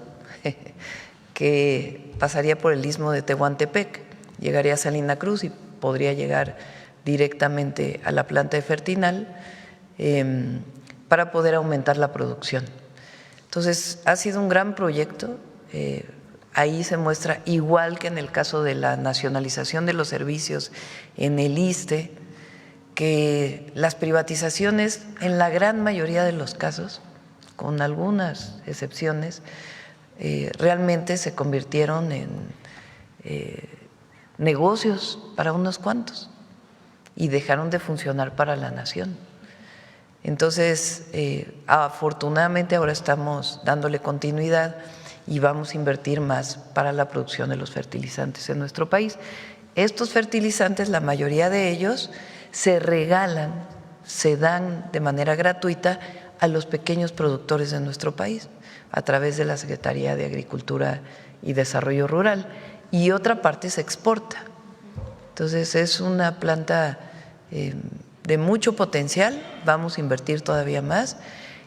que pasaría por el istmo de Tehuantepec, llegaría a Salina Cruz y podría llegar directamente a la planta de Fertinal para poder aumentar la producción. Entonces, ha sido un gran proyecto. Ahí se muestra, igual que en el caso de la nacionalización de los servicios en el ISSSTE, que las privatizaciones, en la gran mayoría de los casos, con algunas excepciones, realmente se convirtieron en negocios para unos cuantos y dejaron de funcionar para la nación. Entonces, afortunadamente ahora estamos dándole continuidad y vamos a invertir más para la producción de los fertilizantes en nuestro país. Estos fertilizantes, la mayoría de ellos, se regalan, se dan de manera gratuita a los pequeños productores de nuestro país a través de la Secretaría de Agricultura y Desarrollo Rural, y otra parte se exporta. Entonces, es una planta de mucho potencial, vamos a invertir todavía más,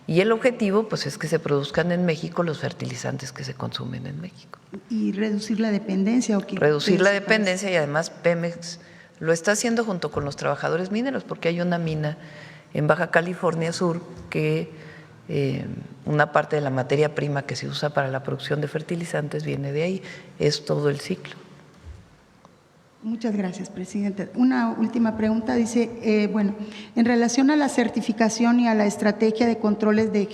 y el objetivo pues es que se produzcan en México los fertilizantes que se consumen en México. ¿Y reducir la dependencia? Reducir la dependencia, y además Pemex lo está haciendo junto con los trabajadores mineros, porque hay una mina en Baja California Sur que una parte de la materia prima que se usa para la producción de fertilizantes viene de ahí, es todo el ciclo. Muchas gracias, presidente. Una última pregunta, dice, en relación a la certificación y a la estrategia de controles de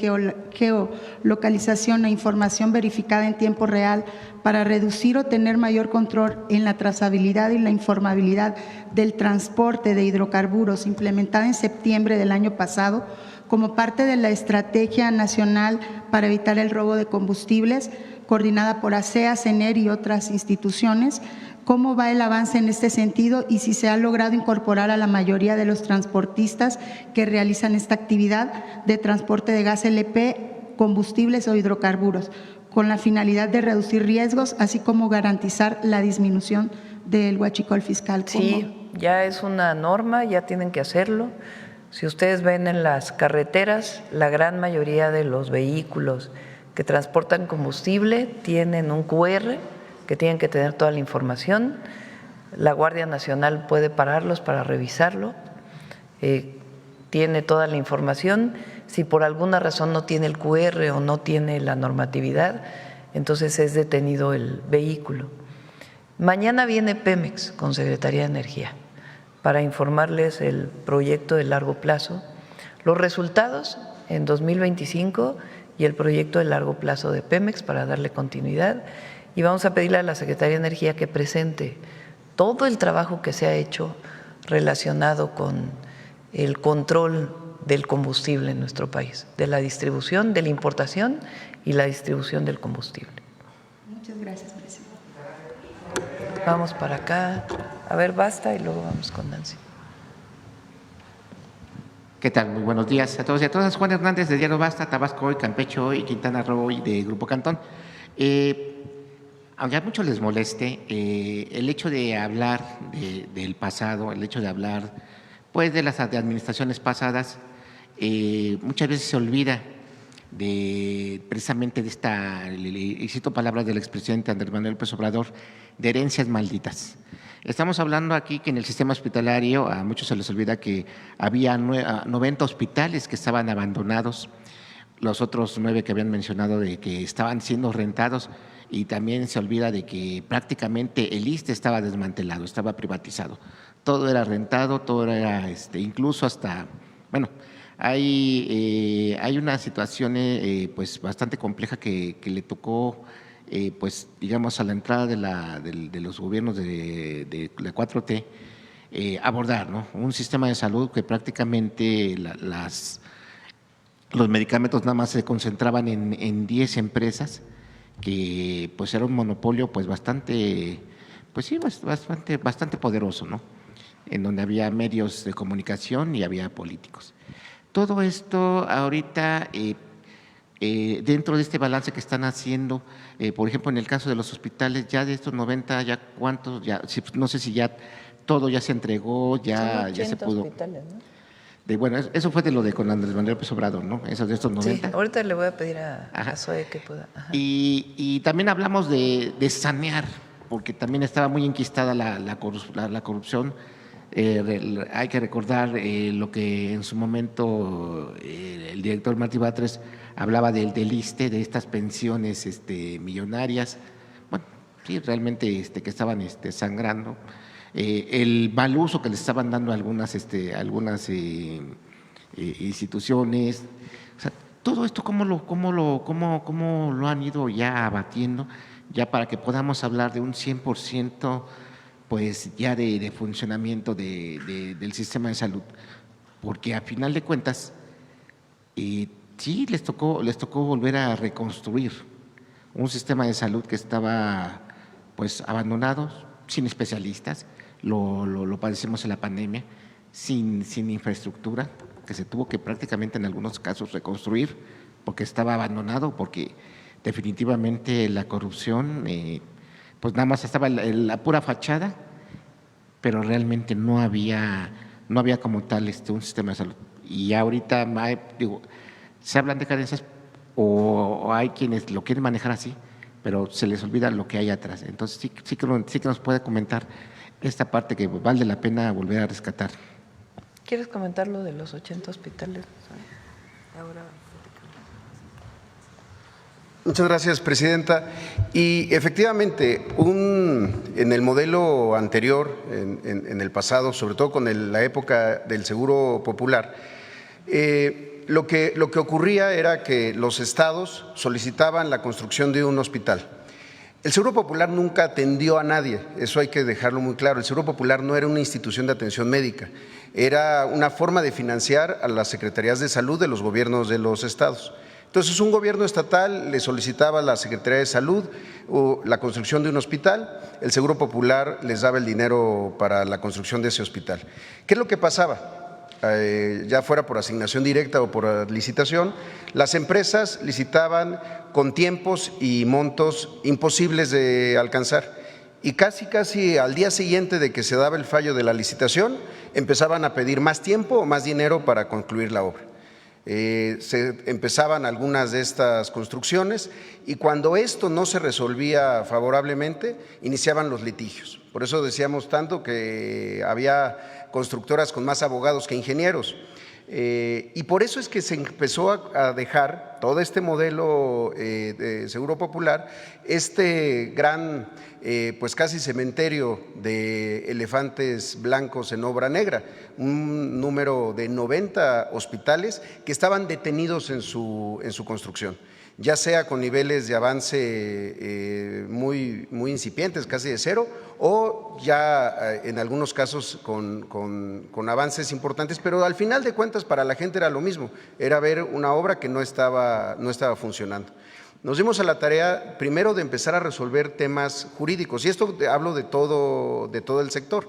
geolocalización e información verificada en tiempo real para reducir o tener mayor control en la trazabilidad y la informabilidad del transporte de hidrocarburos, implementada en septiembre del año pasado, como parte de la Estrategia Nacional para Evitar el Robo de Combustibles, coordinada por ASEA, CENER y otras instituciones. ¿Cómo va el avance en este sentido y si se ha logrado incorporar a la mayoría de los transportistas que realizan esta actividad de transporte de gas LP, combustibles o hidrocarburos, con la finalidad de reducir riesgos, así como garantizar la disminución del huachicol fiscal? Sí, ya es una norma, ya tienen que hacerlo. Si ustedes ven en las carreteras, la gran mayoría de los vehículos que transportan combustible tienen un QR que tienen que tener toda la información. La Guardia Nacional puede pararlos para revisarlo, tiene toda la información. Si por alguna razón no tiene el QR o no tiene la normatividad, entonces es detenido el vehículo. Mañana viene Pemex con Secretaría de Energía para informarles el proyecto de largo plazo, los resultados en 2025 y el proyecto de largo plazo de Pemex para darle continuidad. Y vamos a pedirle a la Secretaría de Energía que presente todo el trabajo que se ha hecho relacionado con el control del combustible en nuestro país, de la distribución, de la importación y la distribución del combustible. Muchas gracias, presidente. Vamos para acá. A ver, basta y luego vamos con Nancy. ¿Qué tal? Muy buenos días a todos y a todas. Juan Hernández de Diario Basta, Tabasco Hoy, Campeche Hoy, Quintana Roo Hoy de Grupo Cantón. Aunque a muchos les moleste, el hecho de hablar del pasado, el hecho de hablar pues de las administraciones pasadas, muchas veces se olvida precisamente de esta, y cito palabras del expresidente Andrés Manuel López Obrador, de herencias malditas. Estamos hablando aquí que en el sistema hospitalario a muchos se les olvida que había 90 hospitales que estaban abandonados, los otros 9 que habían mencionado de que estaban siendo rentados, y también se olvida de que prácticamente el ISSSTE estaba desmantelado, estaba privatizado. Todo era rentado, todo era, incluso hasta, bueno, hay una situación pues bastante compleja que le tocó, pues digamos a la entrada de los gobiernos de la 4T abordar, ¿no? Un sistema de salud que prácticamente los medicamentos nada más se concentraban en 10 empresas, que pues era un monopolio pues bastante, pues sí, bastante poderoso, ¿no? En donde había medios de comunicación y había políticos. Todo esto ahorita, dentro de este balance que están haciendo, por ejemplo, en el caso de los hospitales, ya de estos 90, ya cuántos, ya no sé si ya todo ya se entregó, ya se pudo. Hospitales, ¿no? Bueno, eso fue de lo de con Andrés Manuel López Obrador, ¿no? Eso de estos 90. Sí, ahorita le voy a pedir a Zoe que pueda. Ajá. Y también hablamos de sanear, porque también estaba muy enquistada la corrupción. Hay que recordar lo que en su momento el director Martí Batres hablaba del ISSSTE, de estas pensiones millonarias, bueno, sí, realmente que estaban sangrando. El mal uso que le estaban dando a algunas instituciones, o sea, todo esto cómo lo han ido ya abatiendo, ya para que podamos hablar de un 100% pues ya de funcionamiento del sistema de salud, porque a final de cuentas sí les tocó volver a reconstruir un sistema de salud que estaba pues abandonado, sin especialistas, lo padecimos en la pandemia, sin infraestructura, que se tuvo que prácticamente en algunos casos reconstruir porque estaba abandonado, porque definitivamente la corrupción, pues nada más estaba la pura fachada, pero realmente no había como tal un sistema de salud. Y ahorita se hablan de carencias o hay quienes lo quieren manejar así, pero se les olvida lo que hay atrás. Entonces sí que nos puede comentar esta parte que vale la pena volver a rescatar. ¿Quieres comentar lo de los 80 hospitales? Ahora. Muchas gracias, presidenta. Y efectivamente, en el modelo anterior, en el pasado, sobre todo con la época del Seguro Popular, lo que ocurría era que los estados solicitaban la construcción de un hospital. El Seguro Popular nunca atendió a nadie, eso hay que dejarlo muy claro. El Seguro Popular no era una institución de atención médica, era una forma de financiar a las secretarías de salud de los gobiernos de los estados. Entonces, un gobierno estatal le solicitaba a la Secretaría de Salud la construcción de un hospital, el Seguro Popular les daba el dinero para la construcción de ese hospital. ¿Qué es lo que pasaba? Ya fuera por asignación directa o por licitación, las empresas licitaban con tiempos y montos imposibles de alcanzar. Y casi al día siguiente de que se daba el fallo de la licitación, empezaban a pedir más tiempo o más dinero para concluir la obra. Se empezaban algunas de estas construcciones y cuando esto no se resolvía favorablemente, iniciaban los litigios. Por eso decíamos tanto que había constructoras con más abogados que ingenieros. Y por eso es que se empezó a dejar todo este modelo de Seguro Popular, este gran, pues casi cementerio de elefantes blancos en obra negra, un número de 90 hospitales que estaban detenidos en su construcción, ya sea con niveles de avance muy incipientes, casi de cero, o ya en algunos casos con avances importantes, pero al final de cuentas para la gente era lo mismo, era ver una obra que no estaba funcionando. Nos dimos a la tarea primero de empezar a resolver temas jurídicos, y esto hablo de todo el sector,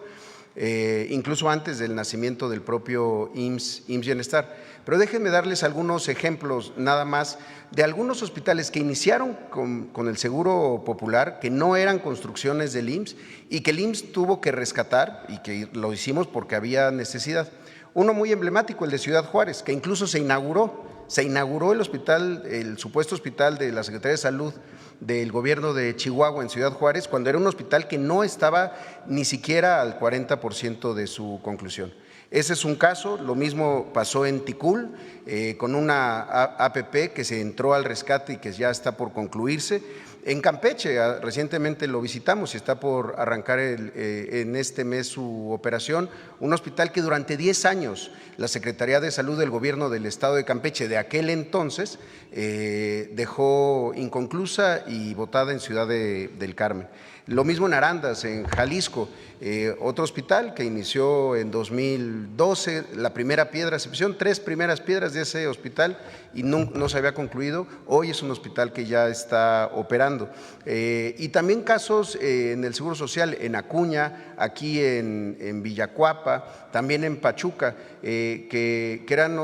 incluso antes del nacimiento del propio IMSS Bienestar. Pero déjenme darles algunos ejemplos nada más de algunos hospitales que iniciaron con el Seguro Popular, que no eran construcciones del IMSS y que el IMSS tuvo que rescatar, y que lo hicimos porque había necesidad. Uno muy emblemático, el de Ciudad Juárez, que incluso se inauguró el hospital, el supuesto hospital de la Secretaría de Salud del gobierno de Chihuahua en Ciudad Juárez, cuando era un hospital que no estaba ni siquiera al 40% de su conclusión. Ese es un caso. Lo mismo pasó en Ticul, con una APP que se entró al rescate y que ya está por concluirse. En Campeche, recientemente lo visitamos y está por arrancar en este mes su operación, un hospital que durante 10 años la Secretaría de Salud del Gobierno del Estado de Campeche de aquel entonces dejó inconclusa y botada en Ciudad del Carmen. Lo mismo en Arandas, en Jalisco, otro hospital que inició en 2012, la primera piedra, se pusieron 3 primeras piedras de ese hospital y no se había concluido. Hoy es un hospital que ya está operando. Y también casos en el Seguro Social, en Acuña, aquí en Villacuapa, también en Pachuca, que eran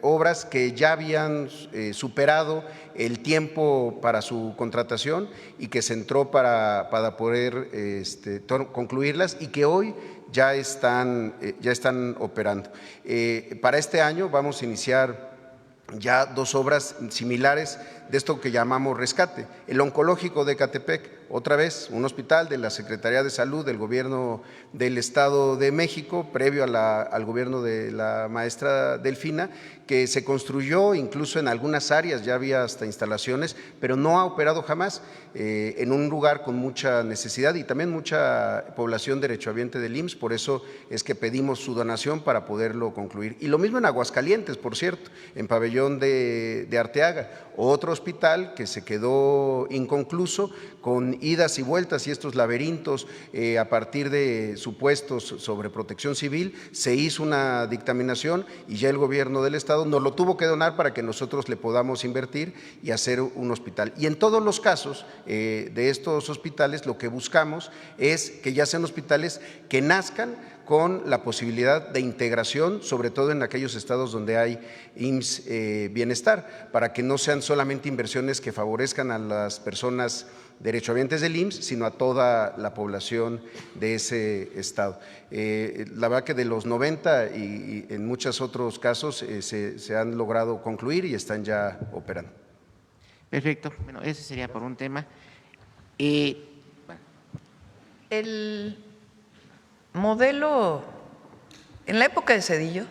obras que ya habían superado el tiempo para su contratación y que se entró para poder concluirlas y que hoy ya están operando. Para este año vamos a iniciar ya 2 obras similares de esto que llamamos rescate. El oncológico de Ecatepec, otra vez un hospital de la Secretaría de Salud del Gobierno del Estado de México, previo al gobierno de la maestra Delfina, que se construyó incluso en algunas áreas, ya había hasta instalaciones, pero no ha operado jamás, en un lugar con mucha necesidad y también mucha población derechohabiente del IMSS. Por eso es que pedimos su donación para poderlo concluir. Y lo mismo en Aguascalientes, por cierto, en Pabellón de Arteaga, otro hospital que se quedó inconcluso, con idas y vueltas y estos laberintos a partir de supuestos sobre protección civil. Se hizo una dictaminación y ya el gobierno del Estado nos lo tuvo que donar para que nosotros le podamos invertir y hacer un hospital. Y en todos los casos de estos hospitales lo que buscamos es que ya sean hospitales que nazcan con la posibilidad de integración, sobre todo en aquellos estados donde hay IMSS Bienestar, para que no sean solamente inversiones que favorezcan a las personas derechohabientes del IMSS, sino a toda la población de ese estado. La verdad que de los 90 y en muchos otros casos se han logrado concluir y están ya operando. Perfecto. Bueno, ese sería por un tema. El modelo, en la época de Zedillo,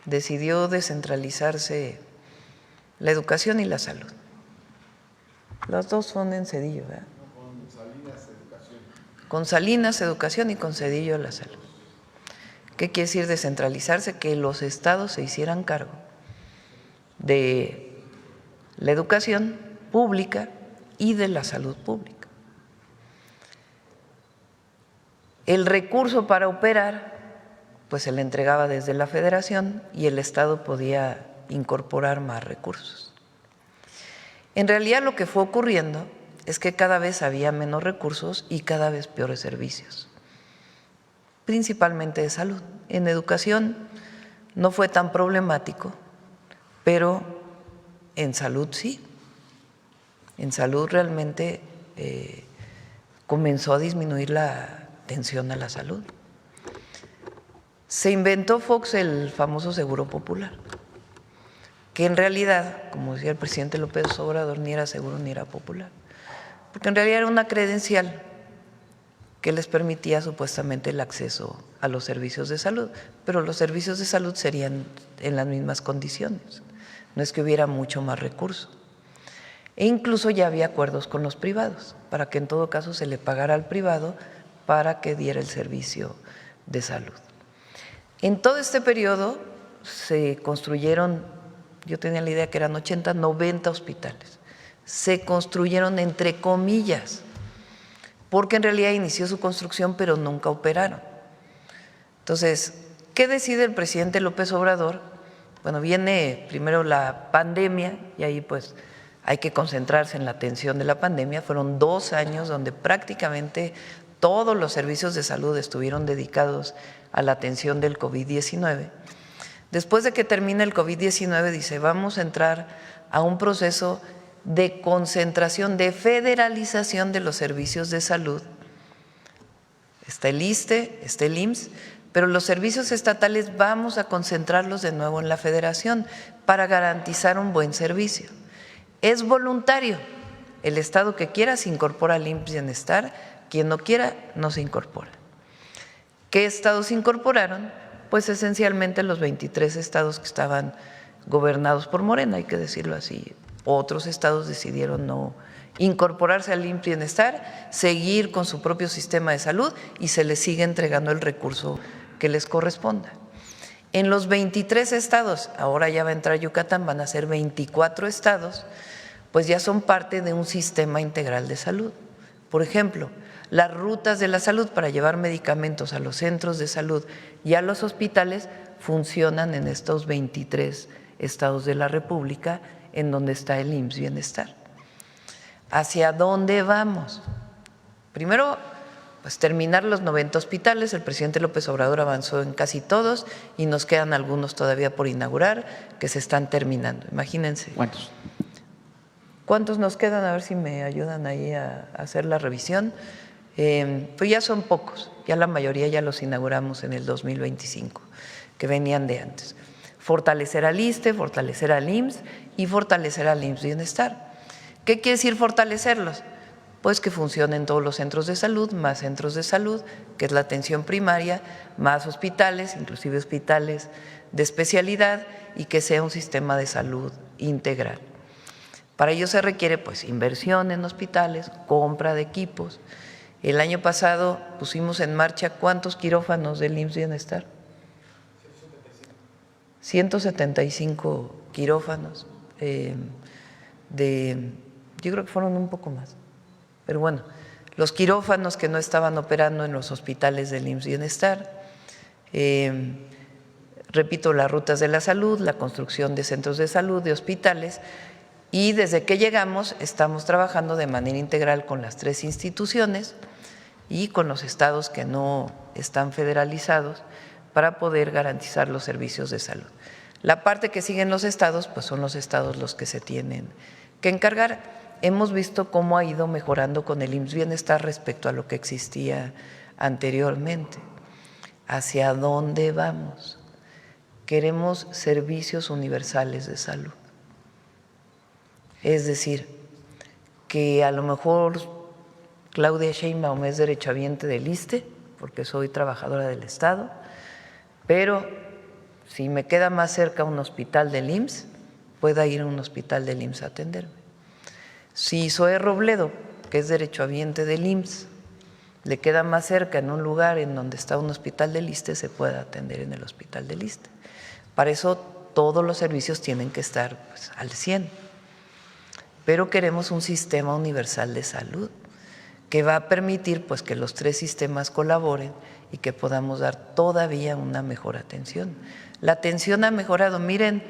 decidió descentralizarse la educación y la salud. Las dos son en Zedillo, ¿verdad? Con Salinas Educación. Con Salinas Educación y con Zedillo la salud. ¿Qué quiere decir descentralizarse? Que los estados se hicieran cargo de la educación pública y de la salud pública. El recurso para operar, pues se le entregaba desde la federación y el estado podía incorporar más recursos. En realidad lo que fue ocurriendo es que cada vez había menos recursos y cada vez peores servicios, principalmente de salud. En educación no fue tan problemático, pero en salud sí. En salud realmente comenzó a disminuir la atención a la salud. Se inventó Fox el famoso Seguro Popular, que en realidad, como decía el presidente López Obrador, ni era seguro ni era popular, porque en realidad era una credencial que les permitía supuestamente el acceso a los servicios de salud, pero los servicios de salud serían en las mismas condiciones, no es que hubiera mucho más recurso. E incluso ya había acuerdos con los privados, para que en todo caso se le pagara al privado para que diera el servicio de salud. En todo este periodo se construyeron, yo tenía la idea que eran 80, 90 hospitales. Se construyeron entre comillas, porque en realidad inició su construcción, pero nunca operaron. Entonces, ¿qué decide el presidente López Obrador? Bueno, viene primero la pandemia y ahí pues hay que concentrarse en la atención de la pandemia. Fueron 2 años donde prácticamente todos los servicios de salud estuvieron dedicados a la atención del COVID-19. Después de que termina el COVID-19, dice, vamos a entrar a un proceso de concentración, de federalización de los servicios de salud. Está el ISSSTE, está el IMSS, pero los servicios estatales vamos a concentrarlos de nuevo en la federación para garantizar un buen servicio. Es voluntario, el Estado que quiera se incorpora al IMSS Bienestar, quien no quiera no se incorpora. ¿Qué estados se incorporaron? Pues esencialmente los 23 estados que estaban gobernados por Morena, hay que decirlo así. Otros estados decidieron no incorporarse al IMSS Bienestar, seguir con su propio sistema de salud y se les sigue entregando el recurso que les corresponda. En los 23 estados, ahora ya va a entrar Yucatán, van a ser 24 estados, pues ya son parte de un sistema integral de salud. Por ejemplo, las rutas de la salud para llevar medicamentos a los centros de salud y a los hospitales funcionan en estos 23 estados de la República, en donde está el IMSS Bienestar. ¿Hacia dónde vamos? Primero, pues terminar los 90 hospitales. El presidente López Obrador avanzó en casi todos y nos quedan algunos todavía por inaugurar que se están terminando. Imagínense. ¿Cuántos? ¿Cuántos nos quedan? A ver si me ayudan ahí a hacer la revisión. Pues ya son pocos, ya la mayoría ya los inauguramos en el 2025, que venían de antes. Fortalecer al ISSSTE, fortalecer al IMSS y fortalecer al IMSS Bienestar. ¿Qué quiere decir fortalecerlos? Pues que funcionen todos los centros de salud, más centros de salud, que es la atención primaria, más hospitales, inclusive hospitales de especialidad, y que sea un sistema de salud integral. Para ello se requiere pues inversión en hospitales, compra de equipos. El año pasado pusimos en marcha ¿cuántos quirófanos del IMSS Bienestar? 175 quirófanos, yo creo que fueron un poco más, pero bueno, los quirófanos que no estaban operando en los hospitales del IMSS Bienestar, repito, las rutas de la salud, la construcción de centros de salud, de hospitales, y desde que llegamos estamos trabajando de manera integral con las 3 instituciones y con los estados que no están federalizados para poder garantizar los servicios de salud. La parte que siguen los estados, pues son los estados los que se tienen que encargar. Hemos visto cómo ha ido mejorando con el IMSS Bienestar respecto a lo que existía anteriormente. ¿Hacia dónde vamos? Queremos servicios universales de salud. Es decir, que a lo mejor Claudia Sheinbaum es derechohabiente del ISSSTE, porque soy trabajadora del Estado, pero si me queda más cerca un hospital del IMSS, pueda ir a un hospital del IMSS a atenderme. Si Zoé Robledo, que es derechohabiente del IMSS, le queda más cerca en un lugar en donde está un hospital del ISSSTE, se pueda atender en el hospital del ISSSTE. Para eso todos los servicios tienen que estar pues, al 100%, pero queremos un sistema universal de salud que va a permitir pues, que los 3 sistemas colaboren y que podamos dar todavía una mejor atención. La atención ha mejorado. Miren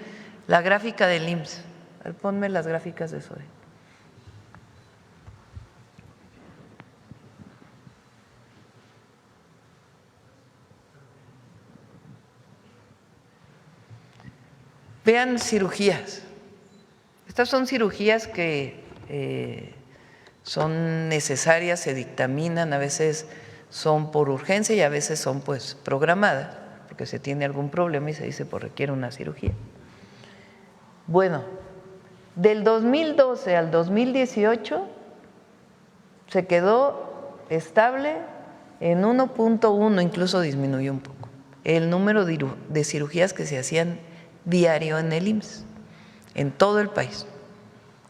la gráfica del IMSS. A ver, ponme las gráficas de Zoé. Vean cirugías. Estas son cirugías que son necesarias, se dictaminan, a veces son por urgencia y a veces son pues programadas, porque se tiene algún problema y se dice pues requiere una cirugía. Bueno, del 2012 al 2018 se quedó estable En 1.1 incluso disminuyó un poco el número de cirugías que se hacían diario en el IMSS, en todo el país.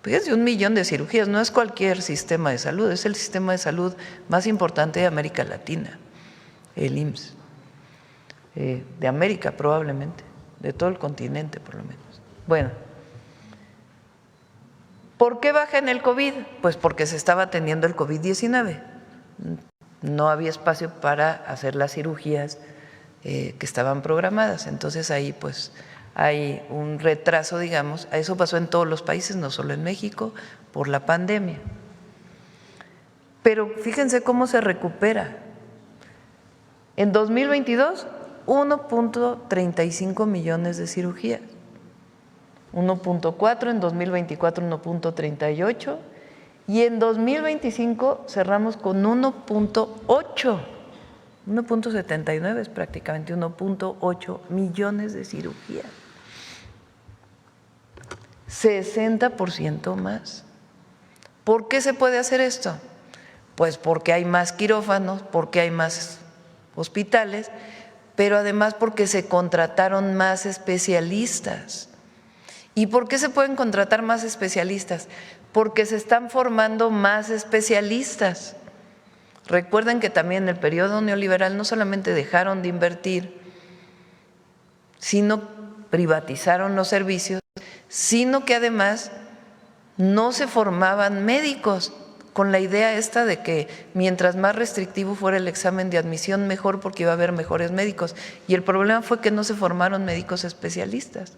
Fíjense, 1 millón de cirugías, no es cualquier sistema de salud, es el sistema de salud más importante de América Latina, el IMSS. De América probablemente, de todo el continente por lo menos. Bueno, ¿por qué baja en el COVID? Pues porque se estaba atendiendo el COVID-19. No había espacio para hacer las cirugías que estaban programadas. Entonces ahí pues hay un retraso, digamos. Eso pasó en todos los países, no solo en México, por la pandemia. Pero fíjense cómo se recupera. En 2022, 1.35 millones de cirugías. 1.4, en 2024 1.38 y en 2025 cerramos con 1.8, 1.79 es prácticamente 1.8 millones de cirugías, 60% más. ¿Por qué se puede hacer esto? Pues porque hay más quirófanos, porque hay más hospitales, pero además porque se contrataron más especialistas. ¿Y por qué se pueden contratar más especialistas? Porque se están formando más especialistas. Recuerden que también en el periodo neoliberal no solamente dejaron de invertir, sino privatizaron los servicios, sino que además no se formaban médicos, con la idea esta de que mientras más restrictivo fuera el examen de admisión, mejor, porque iba a haber mejores médicos. Y el problema fue que no se formaron médicos especialistas.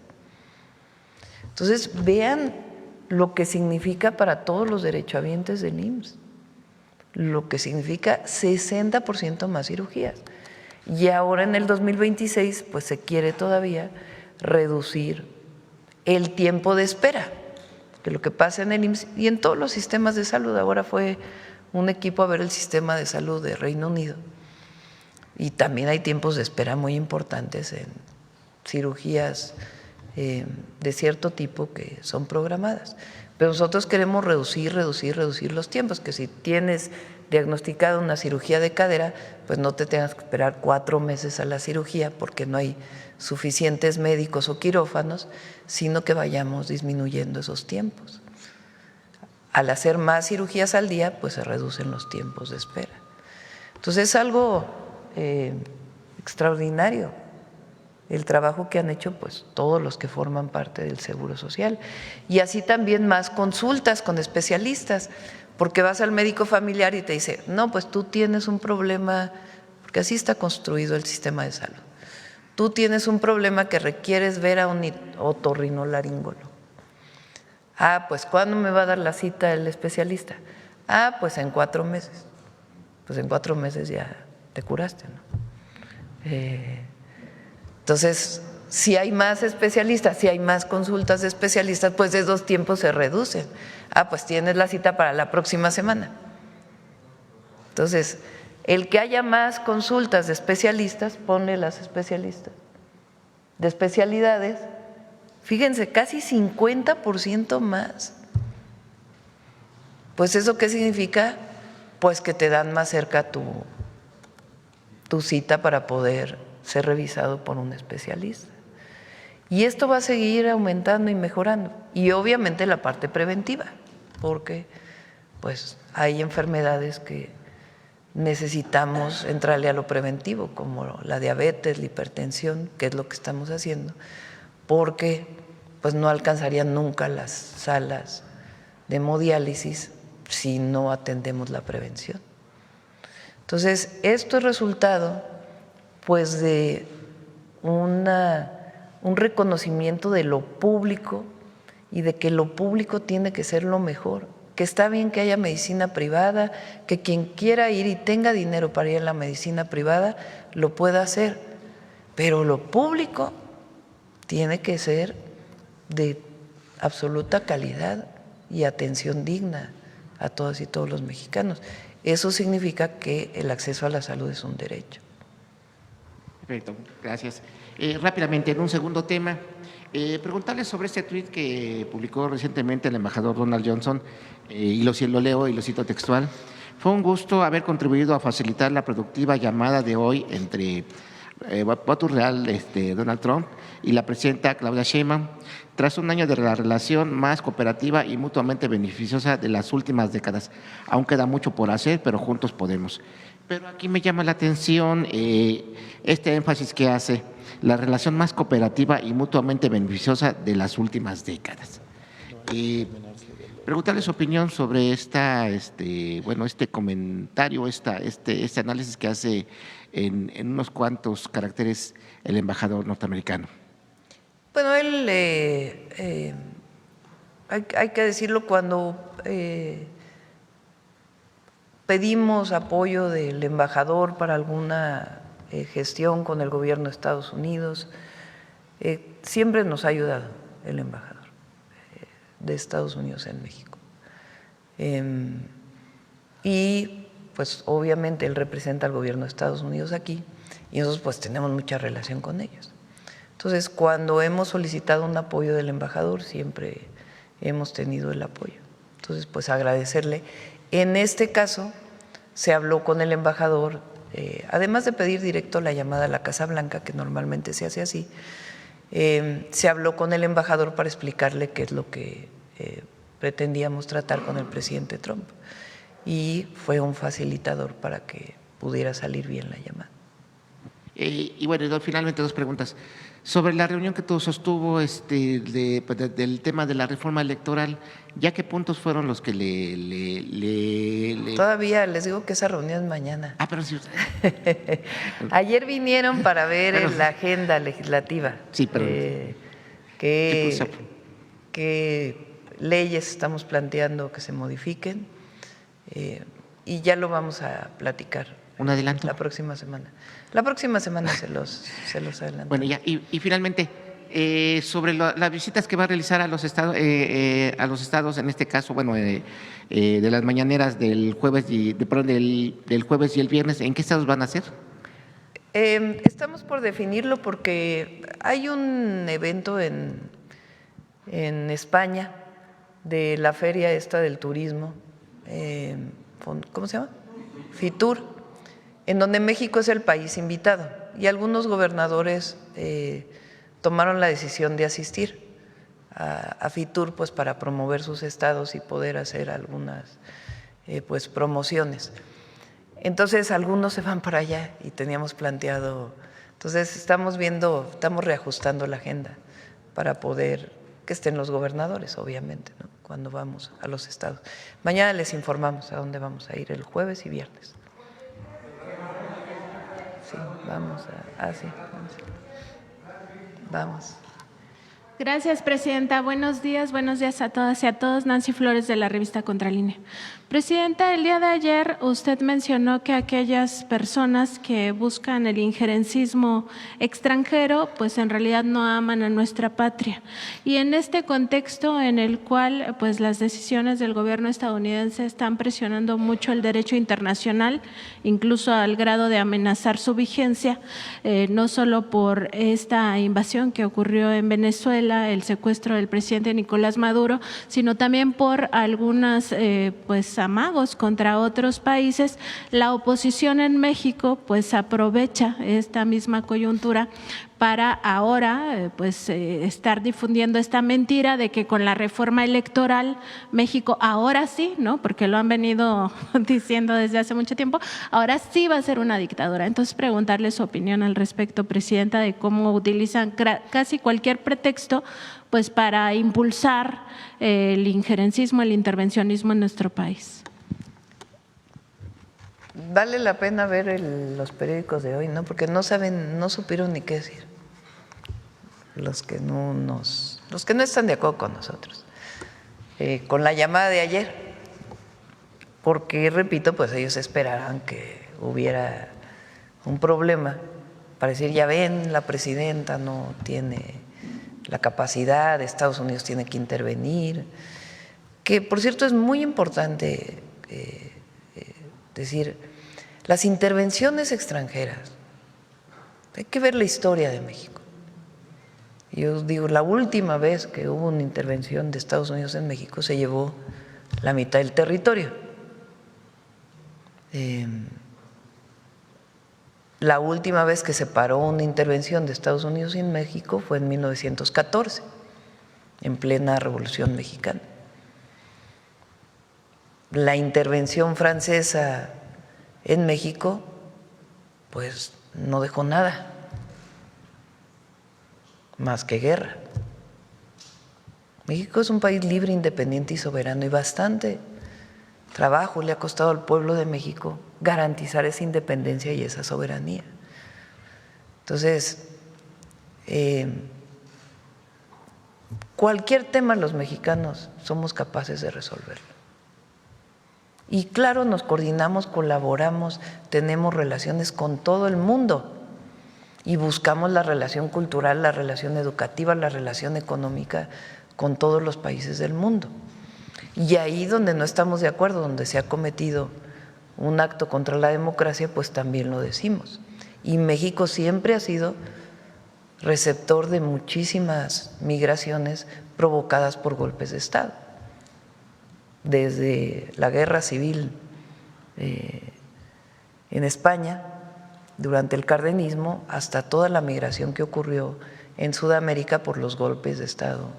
Entonces, vean lo que significa para todos los derechohabientes del IMSS, lo que significa 60% más cirugías. Y ahora en el 2026, pues se quiere todavía reducir el tiempo de espera, que lo que pasa en el IMSS y en todos los sistemas de salud. Ahora fue un equipo a ver el sistema de salud de Reino Unido y también hay tiempos de espera muy importantes en cirugías de cierto tipo que son programadas. Pero nosotros queremos reducir los tiempos, que si tienes diagnosticada una cirugía de cadera, pues no te tengas que esperar 4 meses a la cirugía porque no hay suficientes médicos o quirófanos, sino que vayamos disminuyendo esos tiempos. Al hacer más cirugías al día, pues se reducen los tiempos de espera. Entonces es algo extraordinario el trabajo que han hecho pues todos los que forman parte del Seguro Social. Y así también más consultas con especialistas, porque vas al médico familiar y te dice, no, pues tú tienes un problema, porque así está construido el sistema de salud. Tú tienes un problema que requieres ver a un otorrinolaringólogo. Ah, pues ¿cuándo me va a dar la cita el especialista? Ah, pues en 4 meses. Pues en 4 meses ya te curaste, ¿no? Entonces, si hay más especialistas, si hay más consultas de especialistas, pues esos tiempos se reducen. Ah, pues tienes la cita para la próxima semana. Entonces, el que haya más consultas de especialistas, ponle las especialistas. De especialidades, fíjense, casi 50% más. Pues ¿eso qué significa? Pues que te dan más cerca tu cita para poder ser revisado por un especialista. Y esto va a seguir aumentando y mejorando. Y obviamente la parte preventiva, porque pues hay enfermedades que necesitamos entrarle a lo preventivo, como la diabetes, la hipertensión, que es lo que estamos haciendo, porque pues no alcanzarían nunca las salas de hemodiálisis si no atendemos la prevención. Entonces, esto es resultado pues de un reconocimiento de lo público y de que lo público tiene que ser lo mejor, que está bien que haya medicina privada, que quien quiera ir y tenga dinero para ir a la medicina privada lo pueda hacer, pero lo público tiene que ser de absoluta calidad y atención digna a todas y todos los mexicanos. Eso significa que el acceso a la salud es un derecho. Perfecto, gracias. Rápidamente, en un segundo tema, preguntarles sobre este tuit que publicó recientemente el embajador Donald Johnson, y lo leo y lo cito textual. Fue un gusto haber contribuido a facilitar la productiva llamada de hoy entre voto real Donald Trump y la presidenta Claudia Sheinbaum, tras un año de la relación más cooperativa y mutuamente beneficiosa de las últimas décadas. Aún queda mucho por hacer, pero juntos podemos. Pero aquí me llama la atención este énfasis que hace la relación más cooperativa y mutuamente beneficiosa de las últimas décadas. Preguntarle su opinión sobre este comentario, este análisis que hace en unos cuantos caracteres el embajador norteamericano. Bueno, él, hay que decirlo, cuando pedimos apoyo del embajador para alguna gestión con el gobierno de Estados Unidos, siempre nos ha ayudado el embajador de Estados Unidos en México. Y pues obviamente él representa al gobierno de Estados Unidos aquí y nosotros pues tenemos mucha relación con ellos. Entonces, cuando hemos solicitado un apoyo del embajador, siempre hemos tenido el apoyo. Entonces, pues agradecerle. En este caso, se habló con el embajador, además de pedir directo la llamada a la Casa Blanca, que normalmente se hace así, se habló con el embajador para explicarle qué es lo que pretendíamos tratar con el presidente Trump. Y fue un facilitador para que pudiera salir bien la llamada. Y bueno, finalmente dos preguntas. Sobre la reunión que tú sostuvo del tema de la reforma electoral, ¿ya qué puntos fueron los que le… Todavía les digo que esa reunión es mañana. Ah, pero sí. Ayer vinieron para ver la agenda legislativa. Sí, pero… ¿Qué leyes estamos planteando que se modifiquen? Y ya lo vamos a platicar. ¿Un adelanto? La próxima semana. La próxima semana se los adelanto. Bueno, ya, y finalmente, sobre las visitas que va a realizar a los estados, en este caso, bueno, de las mañaneras del jueves del jueves y el viernes, ¿en qué estados van a ser? Estamos por definirlo porque hay un evento en España de la feria esta del turismo, ¿cómo se llama? FITUR, en donde México es el país invitado y algunos gobernadores tomaron la decisión de asistir a FITUR pues para promover sus estados y poder hacer algunas pues promociones. Entonces algunos se van para allá y teníamos planteado, entonces estamos reajustando la agenda para poder que estén los gobernadores, obviamente, ¿no? Cuando vamos a los estados. Mañana les informamos a dónde vamos a ir el jueves y viernes. Sí, vamos. Gracias, presidenta. Buenos días a todas y a todos. Nancy Flores, de la revista Contralínea. Presidenta, el día de ayer usted mencionó que aquellas personas que buscan el injerencismo extranjero, pues en realidad no aman a nuestra patria. Y en este contexto en el cual pues las decisiones del gobierno estadounidense están presionando mucho el derecho internacional, incluso al grado de amenazar su vigencia, no solo por esta invasión que ocurrió en Venezuela, el secuestro del presidente Nicolás Maduro, sino también por algunas pues amagos contra otros países. La oposición en México pues aprovecha esta misma coyuntura para ahora estar difundiendo esta mentira de que con la reforma electoral México ahora sí, ¿no? Porque lo han venido diciendo desde hace mucho tiempo, ahora sí va a ser una dictadura. Entonces preguntarle su opinión al respecto, presidenta, de cómo utilizan casi cualquier pretexto pues para impulsar el injerencismo, el intervencionismo en nuestro país. Vale la pena ver los periódicos de hoy, ¿no? Porque no supieron ni qué decir. Los que no están de acuerdo con nosotros. Con la llamada de ayer, porque repito, pues ellos esperaban que hubiera un problema para decir, ya ven, la presidenta no tiene la capacidad, Estados Unidos tiene que intervenir, que por cierto es muy importante decir, las intervenciones extranjeras, hay que ver la historia de México. Yo digo, la última vez que hubo una intervención de Estados Unidos en México se llevó la mitad del territorio. La última vez que se paró una intervención de Estados Unidos en México fue en 1914, en plena Revolución Mexicana. La intervención francesa en México, pues no dejó nada más que guerra. México es un país libre, independiente y soberano, y bastante trabajo le ha costado al pueblo de México garantizar esa independencia y esa soberanía. Entonces, cualquier tema los mexicanos somos capaces de resolverlo. Y claro, nos coordinamos, colaboramos, tenemos relaciones con todo el mundo y buscamos la relación cultural, la relación educativa, la relación económica con todos los países del mundo. Y ahí donde no estamos de acuerdo, donde se ha cometido un acto contra la democracia, pues también lo decimos. Y México siempre ha sido receptor de muchísimas migraciones provocadas por golpes de Estado. Desde la guerra civil en España, durante el cardenismo, hasta toda la migración que ocurrió en Sudamérica por los golpes de Estado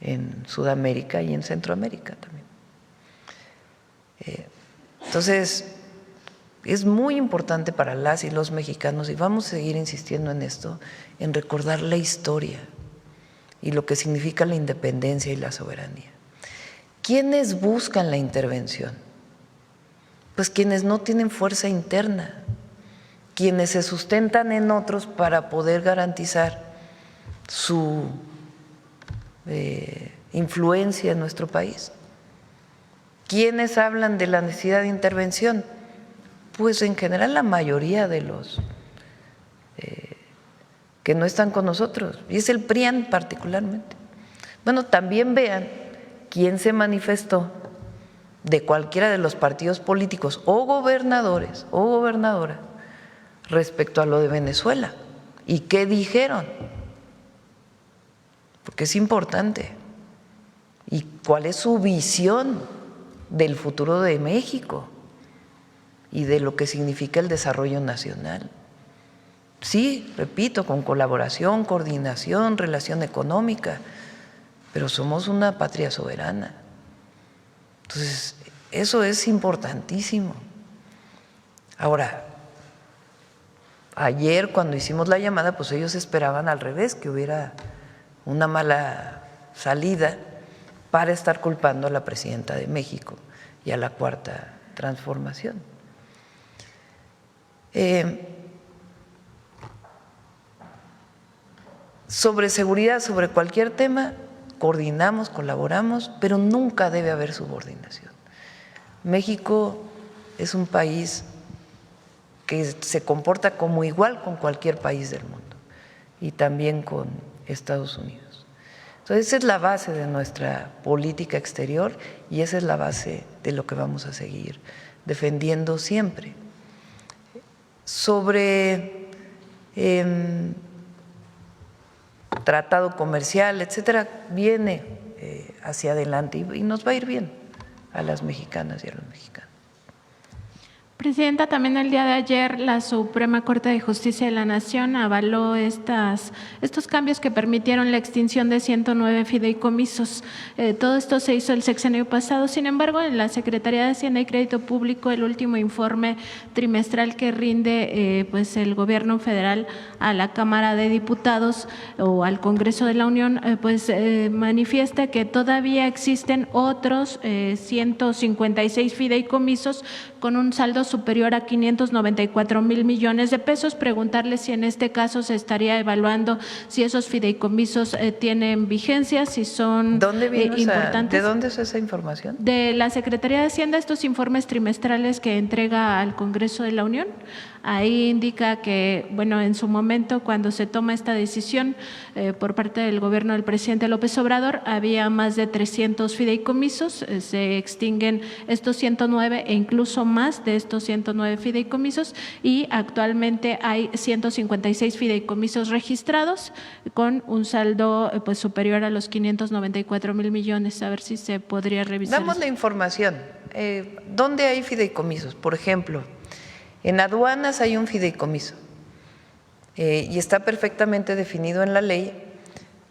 en Sudamérica y en Centroamérica también. Entonces, es muy importante para las y los mexicanos, y vamos a seguir insistiendo en esto, en recordar la historia y lo que significa la independencia y la soberanía. ¿Quiénes buscan la intervención? Pues quienes no tienen fuerza interna, quienes se sustentan en otros para poder garantizar su influencia en nuestro país. ¿Quiénes hablan de la necesidad de intervención? Pues en general la mayoría de los que no están con nosotros, y es el PRIAN particularmente. Bueno, también vean quién se manifestó de cualquiera de los partidos políticos o gobernadores o gobernadoras respecto a lo de Venezuela y qué dijeron, porque es importante, y cuál es su visión del futuro de México y de lo que significa el desarrollo nacional. Sí, repito, con colaboración, coordinación, relación económica, pero somos una patria soberana. Entonces, eso es importantísimo. Ahora, ayer cuando hicimos la llamada, pues ellos esperaban al revés, que hubiera una mala salida para estar culpando a la presidenta de México y a la Cuarta Transformación. Sobre seguridad, sobre cualquier tema, coordinamos, colaboramos, pero nunca debe haber subordinación. México es un país que se comporta como igual con cualquier país del mundo y también con Estados Unidos. Entonces, esa es la base de nuestra política exterior y esa es la base de lo que vamos a seguir defendiendo siempre. Sobre tratado comercial, etcétera, viene hacia adelante y nos va a ir bien a las mexicanas y a los mexicanos. Presidenta, también el día de ayer la Suprema Corte de Justicia de la Nación avaló estos cambios que permitieron la extinción de 109 fideicomisos. Todo esto se hizo el sexenio pasado. Sin embargo, en la Secretaría de Hacienda y Crédito Público, el último informe trimestral que rinde pues el Gobierno federal a la Cámara de Diputados o al Congreso de la Unión, manifiesta que todavía existen otros 156 fideicomisos con un saldo superior a 594,000 millones de pesos. Preguntarle si en este caso se estaría evaluando si esos fideicomisos tienen vigencia, si son importantes. ¿De dónde es esa información? De la Secretaría de Hacienda, estos informes trimestrales que entrega al Congreso de la Unión. Ahí indica que, bueno, en su momento, cuando se toma esta decisión por parte del gobierno del presidente López Obrador, había más de 300 fideicomisos, se extinguen estos 109 e incluso más de estos 109 fideicomisos y actualmente hay 156 fideicomisos registrados con un saldo superior a los 594,000 millones. A ver si se podría revisar. Damos la información ¿dónde hay fideicomisos? Por ejemplo, en aduanas hay un fideicomiso y está perfectamente definido en la ley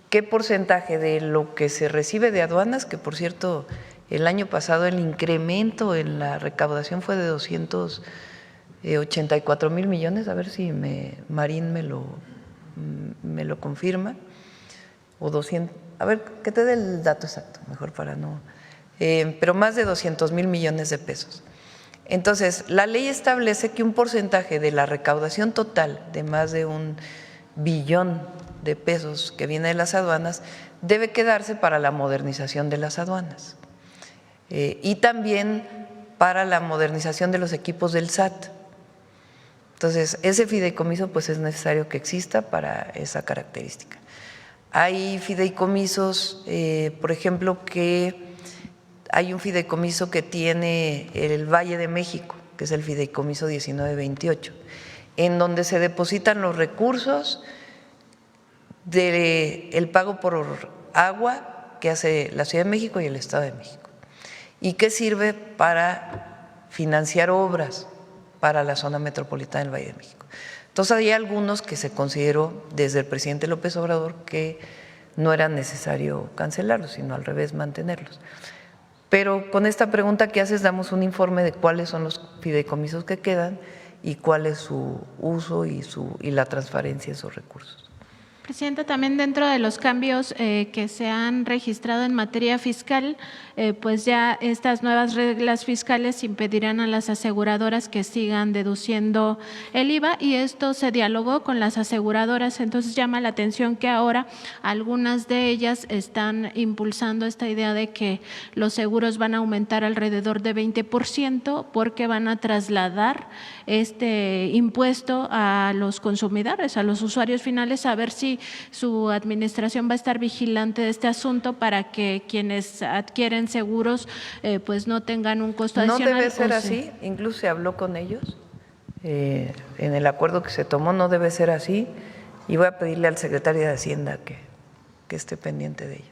qué porcentaje de lo que se recibe de aduanas, que por cierto el año pasado el incremento en la recaudación fue de 284,000 millones, a ver si Marín me lo confirma, o 200, a ver, que te dé el dato exacto, mejor para no, pero más de 200,000 millones de pesos. Entonces, la ley establece que un porcentaje de la recaudación total de más de 1 billón de pesos que viene de las aduanas debe quedarse para la modernización de las aduanas y también para la modernización de los equipos del SAT. Entonces, ese fideicomiso pues es necesario que exista para esa característica. Hay fideicomisos, por ejemplo, que hay un fideicomiso que tiene el Valle de México, que es el fideicomiso 1928, en donde se depositan los recursos del pago por agua que hace la Ciudad de México y el Estado de México, y que sirve para financiar obras para la zona metropolitana del Valle de México. Entonces, hay algunos que se consideró desde el presidente López Obrador que no era necesario cancelarlos, sino al revés, mantenerlos. Pero con esta pregunta que haces damos un informe de cuáles son los fideicomisos que quedan y cuál es su uso y la transparencia de esos recursos. Presidenta, también dentro de los cambios que se han registrado en materia fiscal, pues ya estas nuevas reglas fiscales impedirán a las aseguradoras que sigan deduciendo el IVA, y esto se dialogó con las aseguradoras. Entonces llama la atención que ahora algunas de ellas están impulsando esta idea de que los seguros van a aumentar alrededor de 20% porque van a trasladar este impuesto a los consumidores, a los usuarios finales, a ver si su administración va a estar vigilante de este asunto para que quienes adquieren seguros pues no tengan un costo adicional. No debe ser así, incluso se habló con ellos en el acuerdo que se tomó, no debe ser así, y voy a pedirle al secretario de Hacienda que esté pendiente de ello.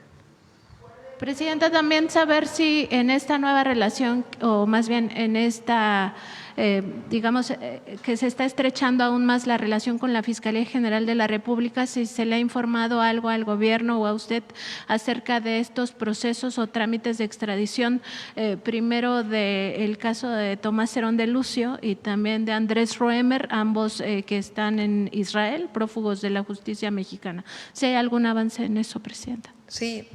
Presidenta, también saber si en esta nueva relación, o más bien en esta digamos, que se está estrechando aún más la relación con la Fiscalía General de la República, si se le ha informado algo al gobierno o a usted acerca de estos procesos o trámites de extradición, primero del caso de Tomás Herón de Lucio y también de Andrés Roemer, ambos que están en Israel, prófugos de la justicia mexicana. ¿Si hay algún avance en eso, Presidenta? Sí,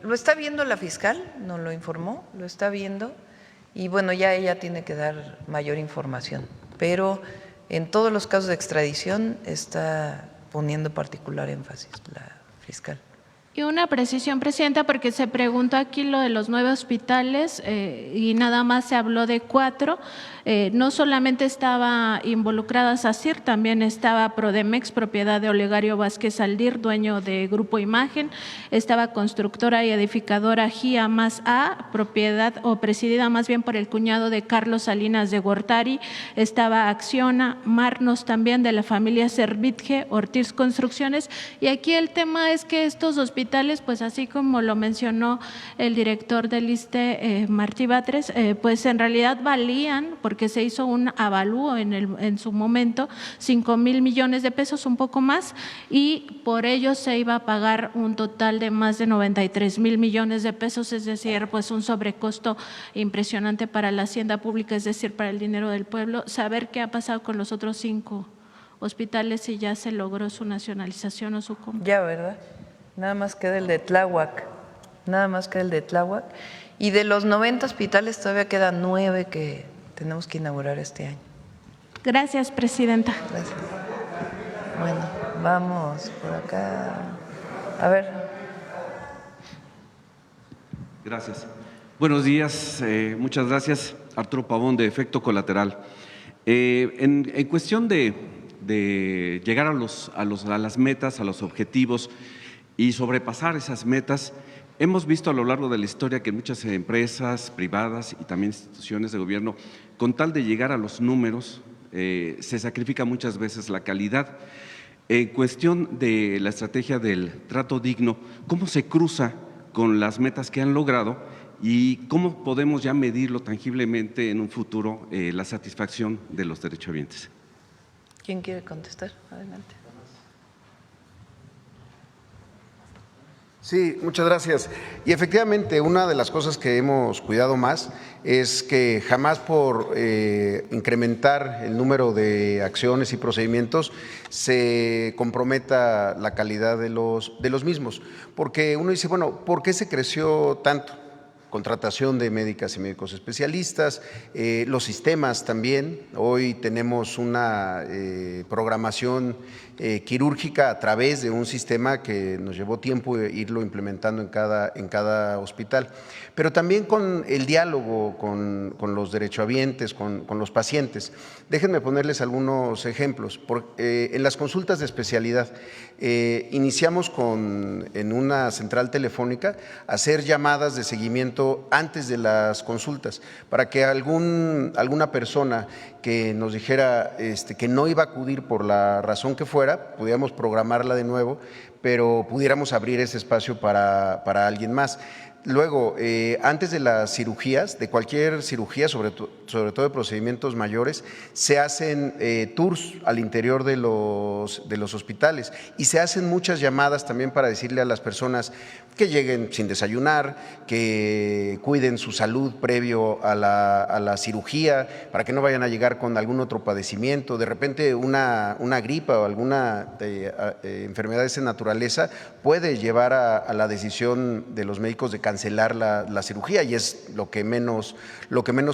lo está viendo la fiscal, nos lo informó, lo está viendo. Y bueno, ya ella tiene que dar mayor información, pero en todos los casos de extradición está poniendo particular énfasis la fiscal. Y una precisión, Presidenta, porque se preguntó aquí lo de los 9 hospitales y nada más se habló de 4. No solamente estaba involucrada SACIR, también estaba Prodemex, propiedad de Olegario Vázquez Aldir, dueño de Grupo Imagen, estaba constructora y edificadora GIA más A, propiedad o presidida más bien por el cuñado de Carlos Salinas de Gortari, estaba Acciona, Marnos también de la familia Servitje, Ortiz Construcciones, y aquí el tema es que estos hospitales, pues así como lo mencionó el director del ISSSTE, Martí Batres, pues en realidad valían, porque se hizo un avalúo en su momento, 5,000 millones de pesos, un poco más, y por ello se iba a pagar un total de más de 93,000 millones de pesos, es decir, pues un sobrecosto impresionante para la hacienda pública, es decir, para el dinero del pueblo. Saber qué ha pasado con los otros 5 hospitales, si ya se logró su nacionalización o su compra. Ya, ¿verdad? Nada más queda el de Tláhuac, y de los 90 hospitales todavía quedan 9 que tenemos que inaugurar este año. Gracias, Presidenta. Gracias. Bueno, vamos por acá. A ver. Gracias. Buenos días, muchas gracias. Arturo Pavón, de Efecto Colateral. En cuestión de llegar a las metas, a los objetivos y sobrepasar esas metas, hemos visto a lo largo de la historia que muchas empresas privadas y también instituciones de gobierno, con tal de llegar a los números, se sacrifica muchas veces la calidad. En cuestión de la estrategia del trato digno, ¿cómo se cruza con las metas que han logrado ¿Y cómo podemos ya medirlo tangiblemente en un futuro la satisfacción de los derechohabientes? ¿Quién quiere contestar? Adelante. Sí, muchas gracias. Y efectivamente, una de las cosas que hemos cuidado más es que jamás por incrementar el número de acciones y procedimientos se comprometa la calidad de los mismos. Porque uno dice, bueno, ¿por qué se creció tanto? Contratación de médicas y médicos especialistas, los sistemas también. Hoy tenemos una programación quirúrgica a través de un sistema que nos llevó tiempo irlo implementando en cada hospital, pero también con el diálogo con los derechohabientes, con los pacientes. Déjenme ponerles algunos ejemplos. En las consultas de especialidad, iniciamos en una central telefónica hacer llamadas de seguimiento antes de las consultas, para que alguna persona que nos dijera que no iba a acudir por la razón que fuera, pudiéramos programarla de nuevo, pero pudiéramos abrir ese espacio para alguien más. Luego, antes de las cirugías, de cualquier cirugía, sobre todo de procedimientos mayores, se hacen tours al interior de los hospitales y se hacen muchas llamadas también para decirle a las personas que lleguen sin desayunar, que cuiden su salud previo a la cirugía, para que no vayan a llegar con algún otro padecimiento. De repente una gripa o alguna enfermedad de esa naturaleza puede llevar a la decisión de los médicos de cancelar la cirugía, y es lo que menos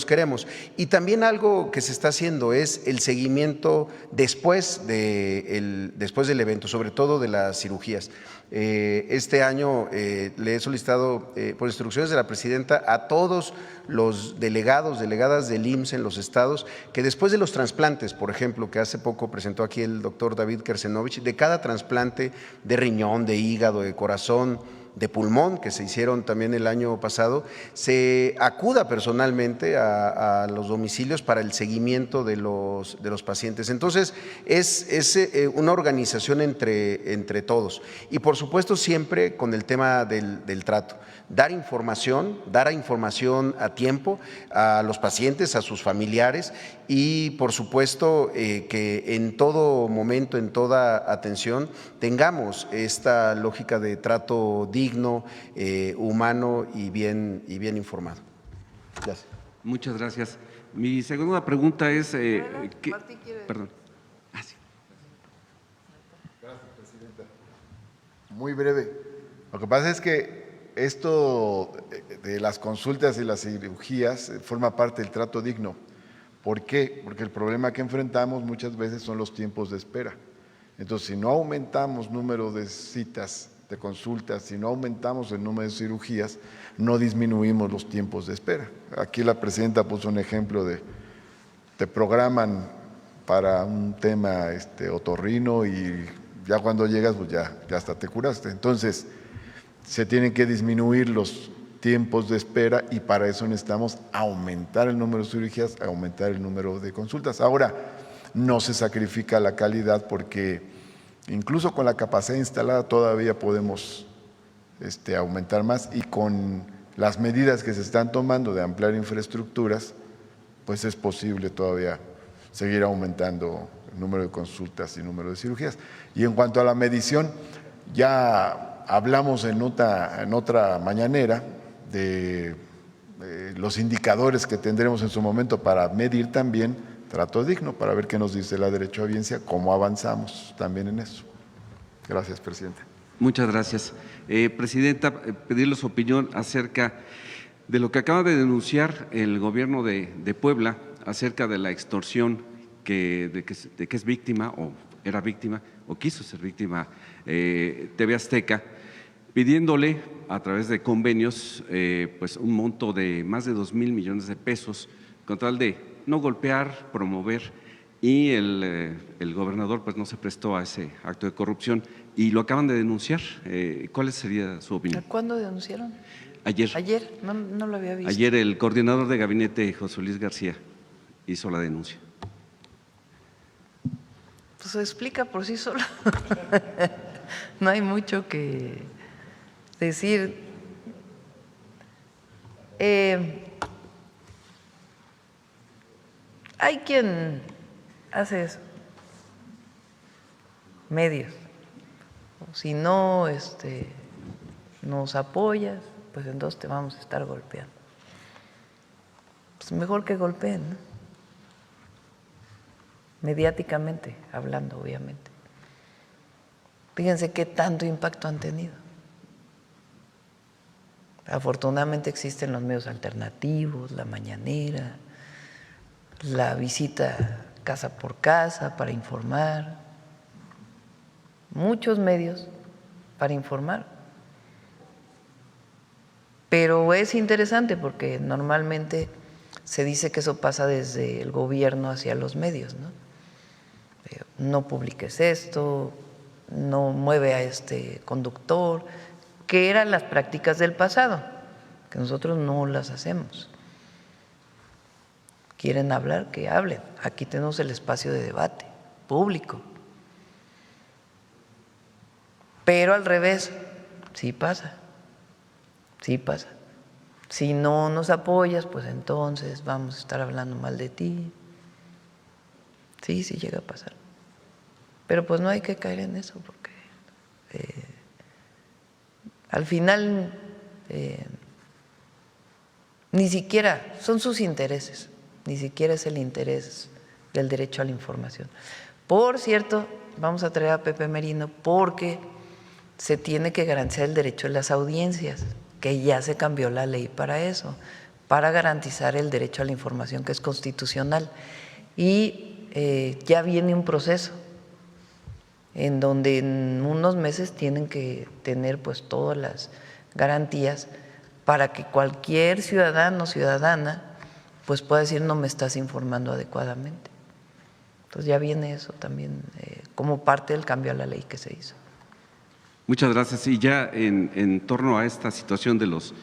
queremos. Y también algo que se está haciendo es el seguimiento después del evento, sobre todo de las cirugías. Este año le he solicitado por instrucciones de la presidenta a todos los delegadas del IMSS en los estados que después de los trasplantes, por ejemplo, que hace poco presentó aquí el doctor David Kersenovich, de cada trasplante de riñón, de hígado, de corazón, de pulmón, que se hicieron también el año pasado, se acuda personalmente a los domicilios para el seguimiento de los pacientes. Entonces, es una organización entre todos. Y por supuesto siempre con el tema del trato. Dar información a tiempo a los pacientes, a sus familiares, y por supuesto que en todo momento, en toda atención, tengamos esta lógica de trato digno, humano y bien informado. Gracias. Muchas gracias. Mi segunda pregunta es… Perdón. Sí. Gracias, presidenta. Muy breve. Lo que pasa es que esto de las consultas y las cirugías forma parte del trato digno. ¿Por qué? Porque el problema que enfrentamos muchas veces son los tiempos de espera. Entonces, si no aumentamos número de citas, de consultas, si no aumentamos el número de cirugías, no disminuimos los tiempos de espera. Aquí la presidenta puso un ejemplo de te programan para un tema otorrino y ya cuando llegas, pues ya hasta te curaste. Entonces, se tienen que disminuir los tiempos de espera y para eso necesitamos aumentar el número de cirugías, aumentar el número de consultas. Ahora, no se sacrifica la calidad porque incluso con la capacidad instalada todavía podemos aumentar más, y con las medidas que se están tomando de ampliar infraestructuras, pues es posible todavía seguir aumentando el número de consultas y número de cirugías. Y en cuanto a la medición, ya hablamos en otra mañanera de los indicadores que tendremos en su momento para medir también trato digno, para ver qué nos dice la derechohabiencia, cómo avanzamos también en eso. Gracias, presidenta. Muchas gracias. Presidenta, pedirle su opinión acerca de lo que acaba de denunciar el gobierno de Puebla acerca de la extorsión de que es víctima o era víctima o quiso ser víctima TV Azteca, pidiéndole a través de convenios pues un monto de más de 2,000 millones de pesos con tal de no golpear, promover, y el gobernador pues no se prestó a ese acto de corrupción y lo acaban de denunciar. ¿Cuál sería su opinión? ¿Cuándo denunciaron? Ayer. Ayer, no lo había visto. Ayer el coordinador de gabinete, José Luis García, hizo la denuncia. Pues se explica por sí solo. No hay mucho que decir. Hay quien hace eso, medios. Si no nos apoyas, pues entonces te vamos a estar golpeando. Pues mejor que golpeen, ¿no? Mediáticamente hablando, obviamente. Fíjense qué tanto impacto han tenido. Afortunadamente existen los medios alternativos, la mañanera, la visita casa por casa para informar, muchos medios para informar. Pero es interesante porque normalmente se dice que eso pasa desde el gobierno hacia los medios, ¿no? No publiques esto, no mueve a este conductor, que eran las prácticas del pasado, que nosotros no las hacemos. Quieren hablar, que hablen. Aquí tenemos el espacio de debate público. Pero al revés, sí pasa, sí pasa. Si no nos apoyas, pues entonces vamos a estar hablando mal de ti. Sí, sí llega a pasar. Pero pues no hay que caer en eso, porque al final ni siquiera son sus intereses, ni siquiera es el interés del derecho a la información. Por cierto, vamos a traer a Pepe Merino porque se tiene que garantizar el derecho a las audiencias, que ya se cambió la ley para eso, para garantizar el derecho a la información que es constitucional. Y ya viene un proceso en donde en unos meses tienen que tener pues todas las garantías para que cualquier ciudadano o ciudadana pues pueda decir no me estás informando adecuadamente. Entonces ya viene eso también como parte del cambio a la ley que se hizo. Muchas gracias. Y ya en torno a esta situación de los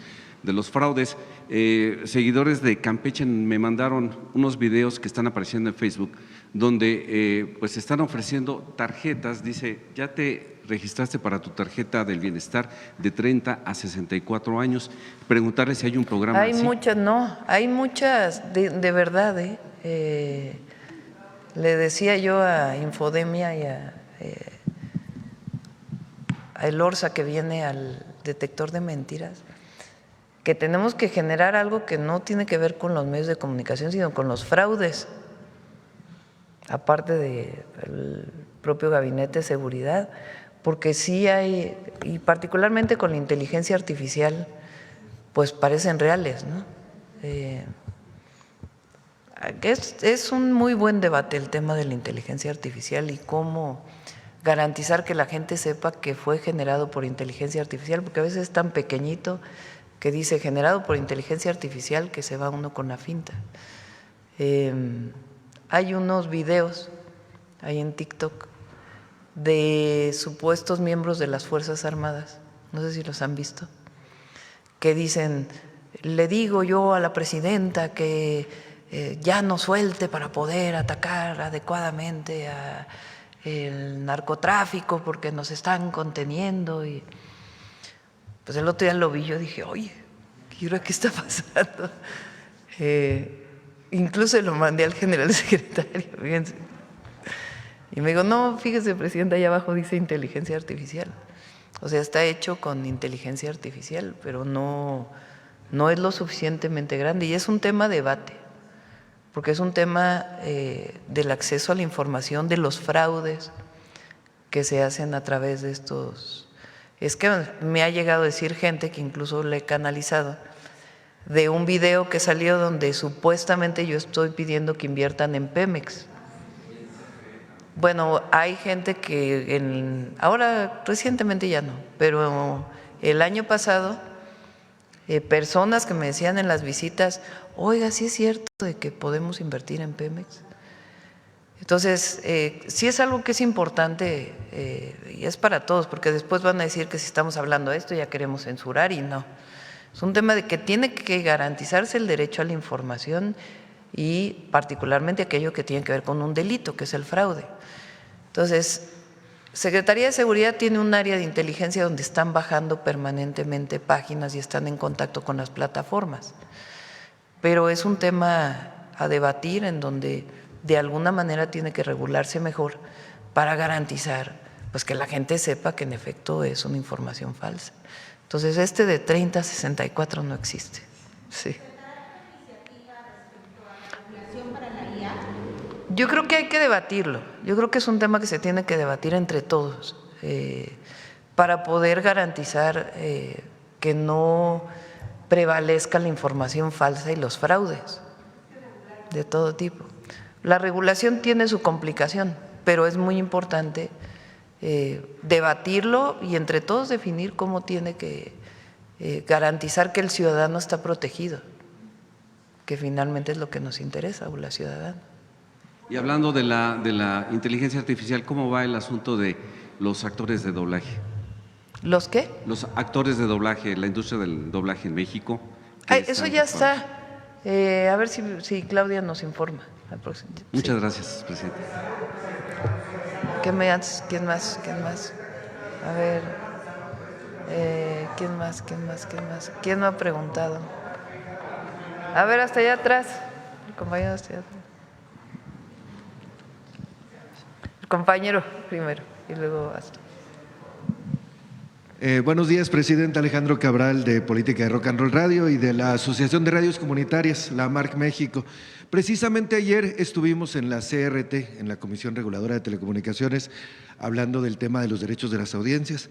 fraudes, seguidores de Campeche me mandaron unos videos que están apareciendo en Facebook donde pues están ofreciendo tarjetas, dice, ya te registraste para tu tarjeta del bienestar de 30 a 64 años. Preguntarle si hay un programa Hay así. muchas, no, hay muchas de verdad. Le decía yo a Infodemia y a Elorza, que viene al detector de mentiras, que tenemos que generar algo que no tiene que ver con los medios de comunicación, sino con los fraudes, aparte del propio Gabinete de Seguridad, porque sí hay, y particularmente con la inteligencia artificial, pues parecen reales, ¿no? Es un muy buen debate el tema de la inteligencia artificial y cómo garantizar que la gente sepa que fue generado por inteligencia artificial, porque a veces es tan pequeñito que dice generado por inteligencia artificial que se va uno con la finta. Hay unos videos ahí en TikTok de supuestos miembros de las Fuerzas Armadas, no sé si los han visto, que dicen, le digo yo a la presidenta que ya no suelte para poder atacar adecuadamente a el narcotráfico porque nos están conteniendo. Y pues el otro día lo vi, yo dije, oye, ¿qué está pasando? Incluso lo mandé al general secretario, fíjense. Y me dijo, no, fíjese, presidenta, allá abajo dice inteligencia artificial. O sea, está hecho con inteligencia artificial, pero no es lo suficientemente grande. Y es un tema de debate, porque es un tema del acceso a la información, de los fraudes que se hacen a través de estos esquemas. Me ha llegado a decir gente, que incluso le he canalizado, de un video que salió donde supuestamente yo estoy pidiendo que inviertan en Pemex. Bueno, hay gente que ahora recientemente ya no, pero el año pasado personas que me decían en las visitas, oiga, sí es cierto de que podemos invertir en Pemex. Entonces, sí es algo que es importante y es para todos, porque después van a decir que si estamos hablando de esto ya queremos censurar, y no. Es un tema de que tiene que garantizarse el derecho a la información y particularmente aquello que tiene que ver con un delito, que es el fraude. Entonces, Secretaría de Seguridad tiene un área de inteligencia donde están bajando permanentemente páginas y están en contacto con las plataformas. Pero es un tema a debatir en donde de alguna manera tiene que regularse mejor para garantizar pues que la gente sepa que en efecto es una información falsa. Entonces, de 30 a 64 no existe. Sí. Yo creo que hay que debatirlo. Yo creo que es un tema que se tiene que debatir entre todos para poder garantizar que no prevalezca la información falsa y los fraudes de todo tipo. La regulación tiene su complicación, pero es muy importante debatirlo y entre todos definir cómo tiene que garantizar que el ciudadano está protegido, que finalmente es lo que nos interesa, o la ciudadana. Y hablando de la inteligencia artificial, ¿cómo va el asunto de los actores de doblaje? ¿Los qué? Los actores de doblaje, la industria del doblaje en México. Eso ya está. A ver si Claudia nos informa. Muchas gracias, presidente. ¿Quién más? A ver, ¿quién más? ¿Quién no ha preguntado? A ver, hasta allá atrás. El compañero hasta allá atrás. El compañero primero y luego hasta. Buenos días, presidente. Alejandro Cabral, de Política de Rock and Roll Radio y de la Asociación de Radios Comunitarias, la AMARC México. Precisamente ayer estuvimos en la CRT, en la Comisión Reguladora de Telecomunicaciones, hablando del tema de los derechos de las audiencias.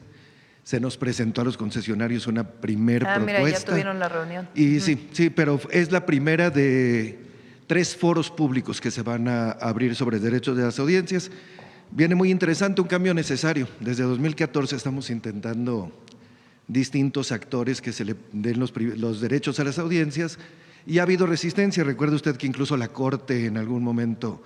Se nos presentó a los concesionarios una primera propuesta. Mira, ya tuvieron la reunión. Y sí, pero es la primera de 3 foros públicos que se van a abrir sobre derechos de las audiencias. Viene muy interesante, un cambio necesario. Desde 2014 estamos intentando distintos actores que se le den los derechos a las audiencias y ha habido resistencia. Recuerde usted que incluso la Corte en algún momento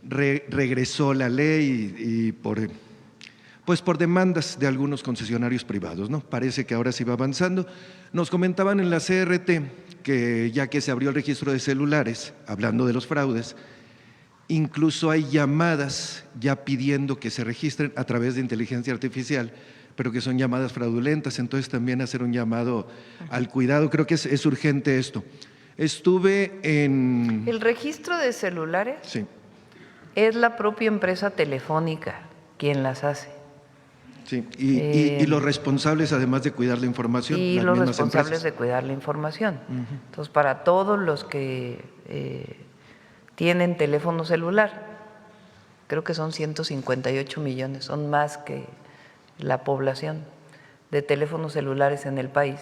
regresó la ley y por demandas de algunos concesionarios privados, ¿no? Parece que ahora sí va avanzando. Nos comentaban en la CRT que ya que se abrió el registro de celulares, hablando de los fraudes, incluso hay llamadas ya pidiendo que se registren a través de inteligencia artificial, pero que son llamadas fraudulentas, entonces también hacer un llamado al cuidado. Creo que es urgente esto. Estuve en… El registro de celulares sí. Es la propia empresa telefónica quien las hace. Sí, y los responsables, además de cuidar la información. Y las los mismas responsables empresas. de cuidar la información. Entonces, para todos los que tienen teléfono celular, creo que son 158 millones, son más que la población de teléfonos celulares en el país.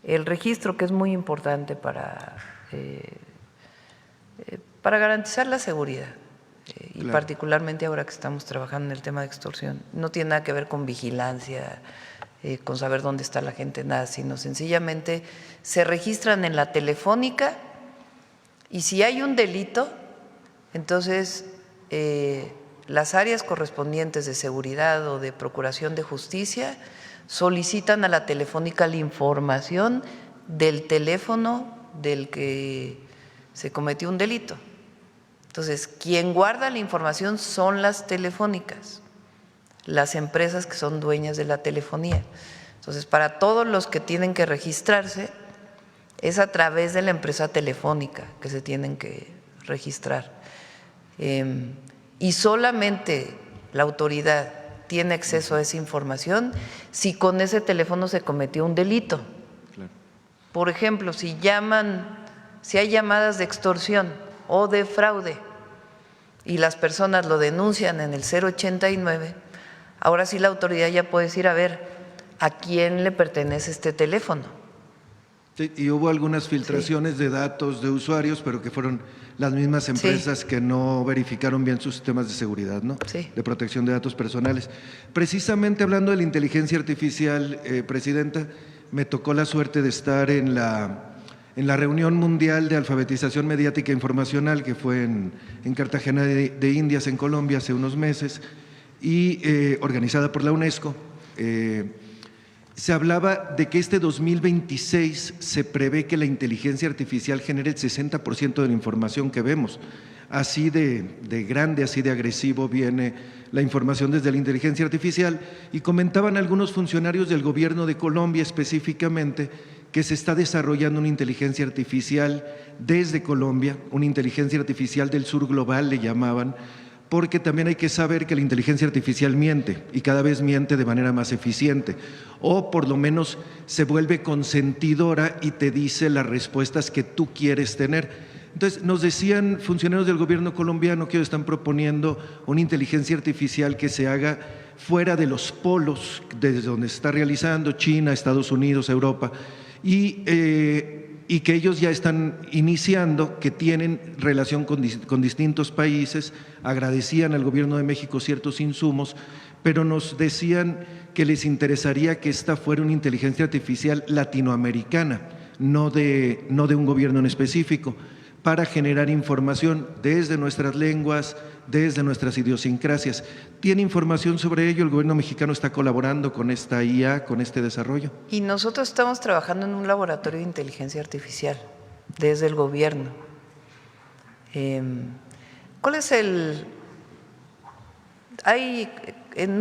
El registro, que es muy importante para garantizar la seguridad, y Claro. particularmente ahora que estamos trabajando en el tema de extorsión, no tiene nada que ver con vigilancia, con saber dónde está la gente, nada, sino sencillamente se registran en la telefónica y si hay un delito, entonces las áreas correspondientes de seguridad o de procuración de justicia solicitan a la telefónica la información del teléfono del que se cometió un delito. Entonces, quien guarda la información son las telefónicas, las empresas que son dueñas de la telefonía. Entonces, para todos los que tienen que registrarse, es a través de la empresa telefónica que se tienen que registrar. Y solamente la autoridad tiene acceso a esa información si con ese teléfono se cometió un delito. Claro. Por ejemplo, si hay llamadas de extorsión o de fraude y las personas lo denuncian en el 089, ahora sí la autoridad ya puede decir, a ver, ¿a quién le pertenece este teléfono? Sí, y hubo algunas filtraciones de datos de usuarios, pero que fueron las mismas empresas que no verificaron bien sus sistemas de seguridad, ¿no? Sí. De protección de datos personales. Precisamente hablando de la inteligencia artificial, Presidenta, me tocó la suerte de estar en la reunión mundial de alfabetización mediática e informacional que fue en Cartagena de Indias, en Colombia, hace unos meses, y organizada por la UNESCO. se hablaba de que este 2026 se prevé que la inteligencia artificial genere el 60% de la información que vemos. Así de grande, así de agresivo viene la información desde la inteligencia artificial, y comentaban algunos funcionarios del gobierno de Colombia específicamente que se está desarrollando una inteligencia artificial desde Colombia, una inteligencia artificial del sur global le llamaban, porque también hay que saber que la inteligencia artificial miente y cada vez miente de manera más eficiente, o por lo menos se vuelve consentidora y te dice las respuestas que tú quieres tener. Entonces, nos decían funcionarios del gobierno colombiano que ellos están proponiendo una inteligencia artificial que se haga fuera de los polos desde donde se está realizando, China, Estados Unidos, Europa, y que ellos ya están iniciando, que tienen relación con distintos países, agradecían al gobierno de México ciertos insumos, pero nos decían que les interesaría que esta fuera una inteligencia artificial latinoamericana, no de un gobierno en específico, para generar información desde nuestras lenguas, desde nuestras idiosincrasias. ¿Tiene información sobre ello? ¿El gobierno mexicano está colaborando con esta IA, con este desarrollo? Y nosotros estamos trabajando en un laboratorio de inteligencia artificial desde el gobierno. ¿Cuál es en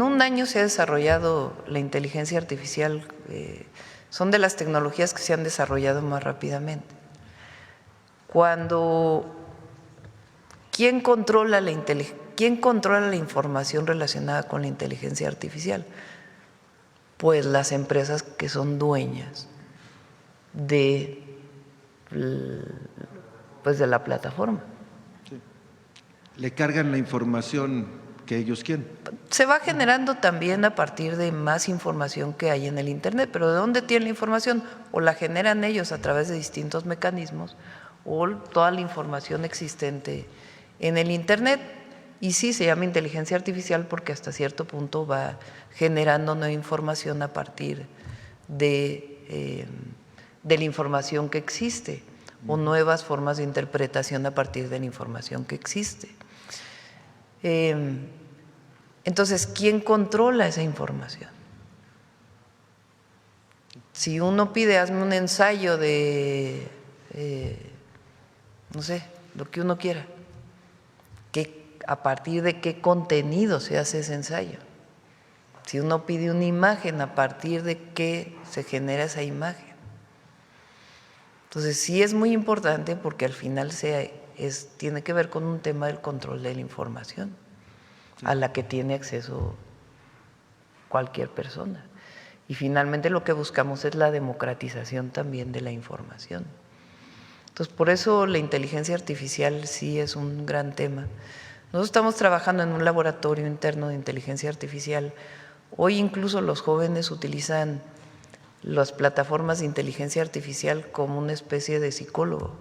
un año se ha desarrollado la inteligencia artificial, son de las tecnologías que se han desarrollado más rápidamente. ¿Quién controla la información relacionada con la inteligencia artificial? Pues las empresas que son dueñas de la plataforma. Sí. Le cargan la información que ellos quieren. Se va generando también a partir de más información que hay en el Internet, pero ¿de dónde tienen la información? O la generan ellos a través de distintos mecanismos, o toda la información existente en el Internet. Y sí, se llama inteligencia artificial porque hasta cierto punto va generando nueva información a partir de la información que existe, o nuevas formas de interpretación a partir de la información que existe. Entonces, ¿quién controla esa información? Si uno pide, hazme un ensayo de, no sé, lo que uno quiera, ¿a partir de qué contenido se hace ese ensayo? Si uno pide una imagen, ¿a partir de qué se genera esa imagen? Entonces, sí es muy importante porque al final tiene que ver con un tema del control de la información, sí, a la que tiene acceso cualquier persona. Y finalmente lo que buscamos es la democratización también de la información. Entonces, por eso la inteligencia artificial sí es un gran tema. Nosotros estamos trabajando en un laboratorio interno de inteligencia artificial. Hoy incluso los jóvenes utilizan las plataformas de inteligencia artificial como una especie de psicólogo,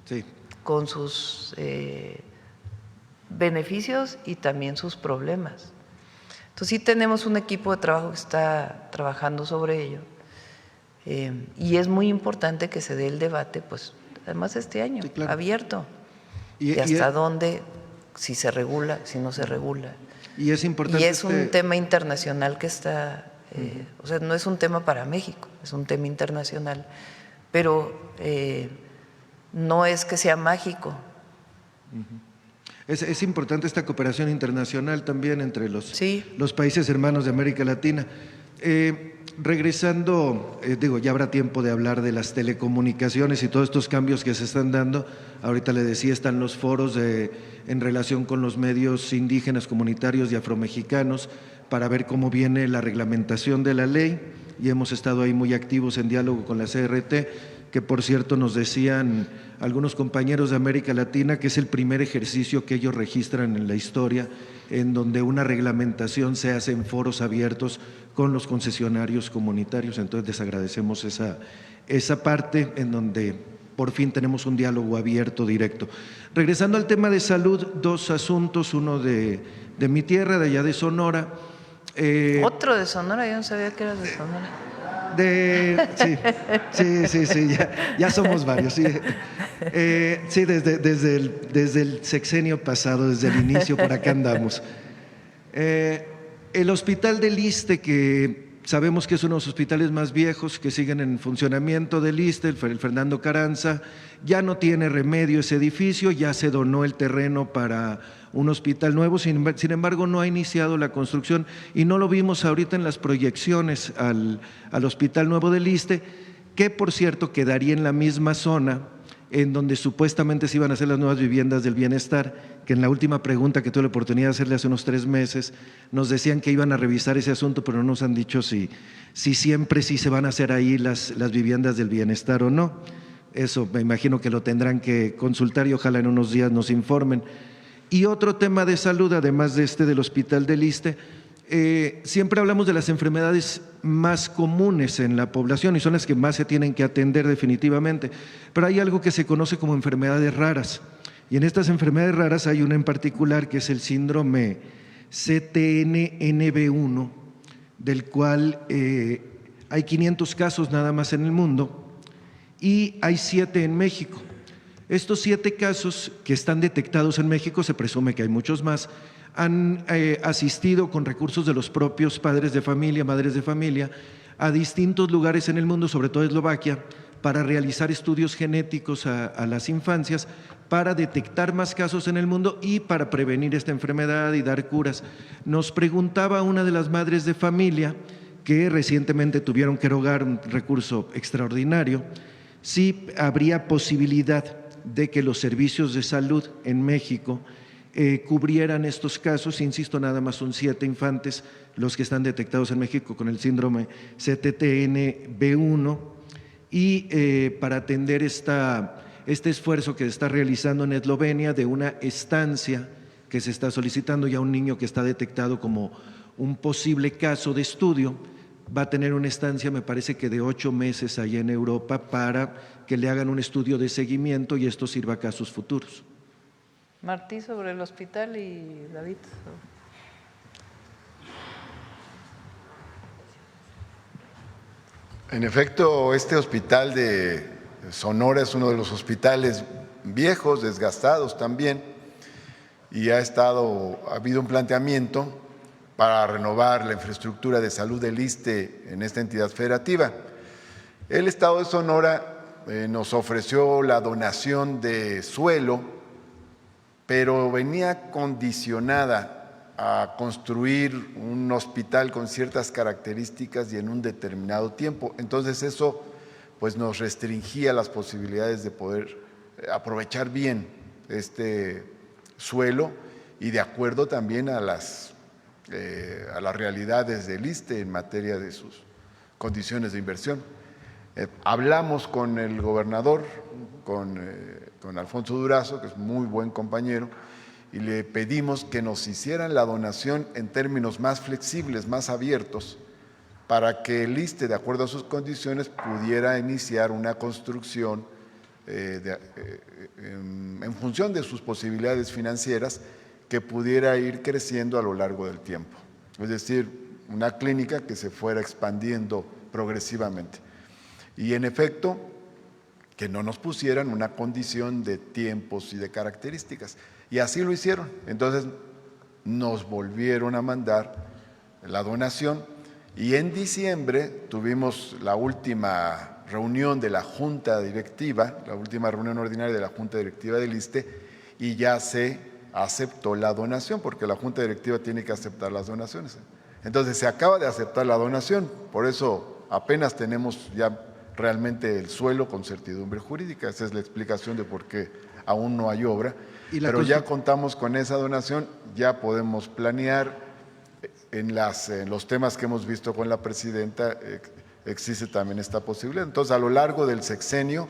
sí, con sus beneficios y también sus problemas. Entonces sí tenemos un equipo de trabajo que está trabajando sobre ello, y es muy importante que se dé el debate, pues además este año, sí, claro, abierto, y hasta dónde, si se regula, si no se regula. Y es importante. Y es un tema internacional que está, o sea, no es un tema para México, es un tema internacional, pero no es que sea mágico. Es importante esta cooperación internacional también entre los países hermanos de América Latina. Regresando, ya habrá tiempo de hablar de las telecomunicaciones y todos estos cambios que se están dando. Ahorita le decía, están los foros en relación con los medios indígenas, comunitarios y afromexicanos para ver cómo viene la reglamentación de la ley, y hemos estado ahí muy activos en diálogo con la CRT, que por cierto nos decían algunos compañeros de América Latina que es el primer ejercicio que ellos registran en la historia en donde una reglamentación se hace en foros abiertos con los concesionarios comunitarios. Entonces les agradecemos esa parte en donde por fin tenemos un diálogo abierto, directo. Regresando al tema de salud, dos asuntos, uno de mi tierra, de allá de Sonora. Otro de Sonora, yo no sabía que eras de Sonora. Sí, ya somos varios. Sí, sí, desde el sexenio pasado, desde el inicio, por acá andamos. El hospital del ISSSTE, que Sabemos que es uno de los hospitales más viejos que siguen en funcionamiento del ISSSTE, el Fernando Carranza. Ya no tiene remedio ese edificio, ya se donó el terreno para un hospital nuevo, sin embargo no ha iniciado la construcción y no lo vimos ahorita en las proyecciones al hospital nuevo del ISSSTE, que por cierto quedaría en la misma zona en donde supuestamente se iban a hacer las nuevas viviendas del bienestar, que en la última pregunta que tuve la oportunidad de hacerle hace unos 3 meses, nos decían que iban a revisar ese asunto, pero no nos han dicho si siempre sí se van a hacer ahí las viviendas del bienestar o no. Eso me imagino que lo tendrán que consultar y ojalá en unos días nos informen. Y otro tema de salud, además de del hospital del ISSSTE, siempre hablamos de las enfermedades más comunes en la población y son las que más se tienen que atender definitivamente, pero hay algo que se conoce como enfermedades raras y en estas enfermedades raras hay una en particular que es el síndrome CTNNB1, del cual hay 500 casos nada más en el mundo y hay 7 en México. Estos 7 casos que están detectados en México, se presume que hay muchos más, han asistido con recursos de los propios padres de familia, madres de familia, a distintos lugares en el mundo, sobre todo Eslovaquia, para realizar estudios genéticos a las infancias, para detectar más casos en el mundo y para prevenir esta enfermedad y dar curas. Nos preguntaba una de las madres de familia, que recientemente tuvieron que erogar un recurso extraordinario, si habría posibilidad de que los servicios de salud en México cubrieran estos casos. Insisto, nada más son 7 infantes los que están detectados en México con el síndrome CTNB1 y para atender este esfuerzo que se está realizando en Eslovenia de una estancia que se está solicitando ya a un niño que está detectado como un posible caso de estudio, va a tener una estancia, me parece que de 8 meses allá en Europa para que le hagan un estudio de seguimiento y esto sirva a casos futuros. Martí, sobre el hospital y David. En efecto, este hospital de Sonora es uno de los hospitales viejos, desgastados también, y ha habido un planteamiento para renovar la infraestructura de salud del ISSSTE en esta entidad federativa. El Estado de Sonora nos ofreció la donación de suelo, pero venía condicionada a construir un hospital con ciertas características y en un determinado tiempo. Entonces eso pues nos restringía las posibilidades de poder aprovechar bien este suelo y de acuerdo también a las realidades del ISSSTE en materia de sus condiciones de inversión. Hablamos con el gobernador, con Alfonso Durazo, que es muy buen compañero, y le pedimos que nos hicieran la donación en términos más flexibles, más abiertos, para que el ISSSTE, de acuerdo a sus condiciones, pudiera iniciar una construcción en función de sus posibilidades financieras que pudiera ir creciendo a lo largo del tiempo. Es decir, una clínica que se fuera expandiendo progresivamente. Y en efecto, que no nos pusieran una condición de tiempos y de características. Y así lo hicieron. Entonces nos volvieron a mandar la donación y en diciembre tuvimos la última reunión de la Junta Directiva, la última reunión ordinaria de la Junta Directiva del ISSSTE y ya se aceptó la donación, porque la Junta Directiva tiene que aceptar las donaciones. Entonces se acaba de aceptar la donación, por eso apenas tenemos ya realmente el suelo con certidumbre jurídica. Esa es la explicación de por qué aún no hay obra, pero ya contamos con esa donación, ya podemos planear en los temas que hemos visto con la presidenta, existe también esta posibilidad. Entonces, a lo largo del sexenio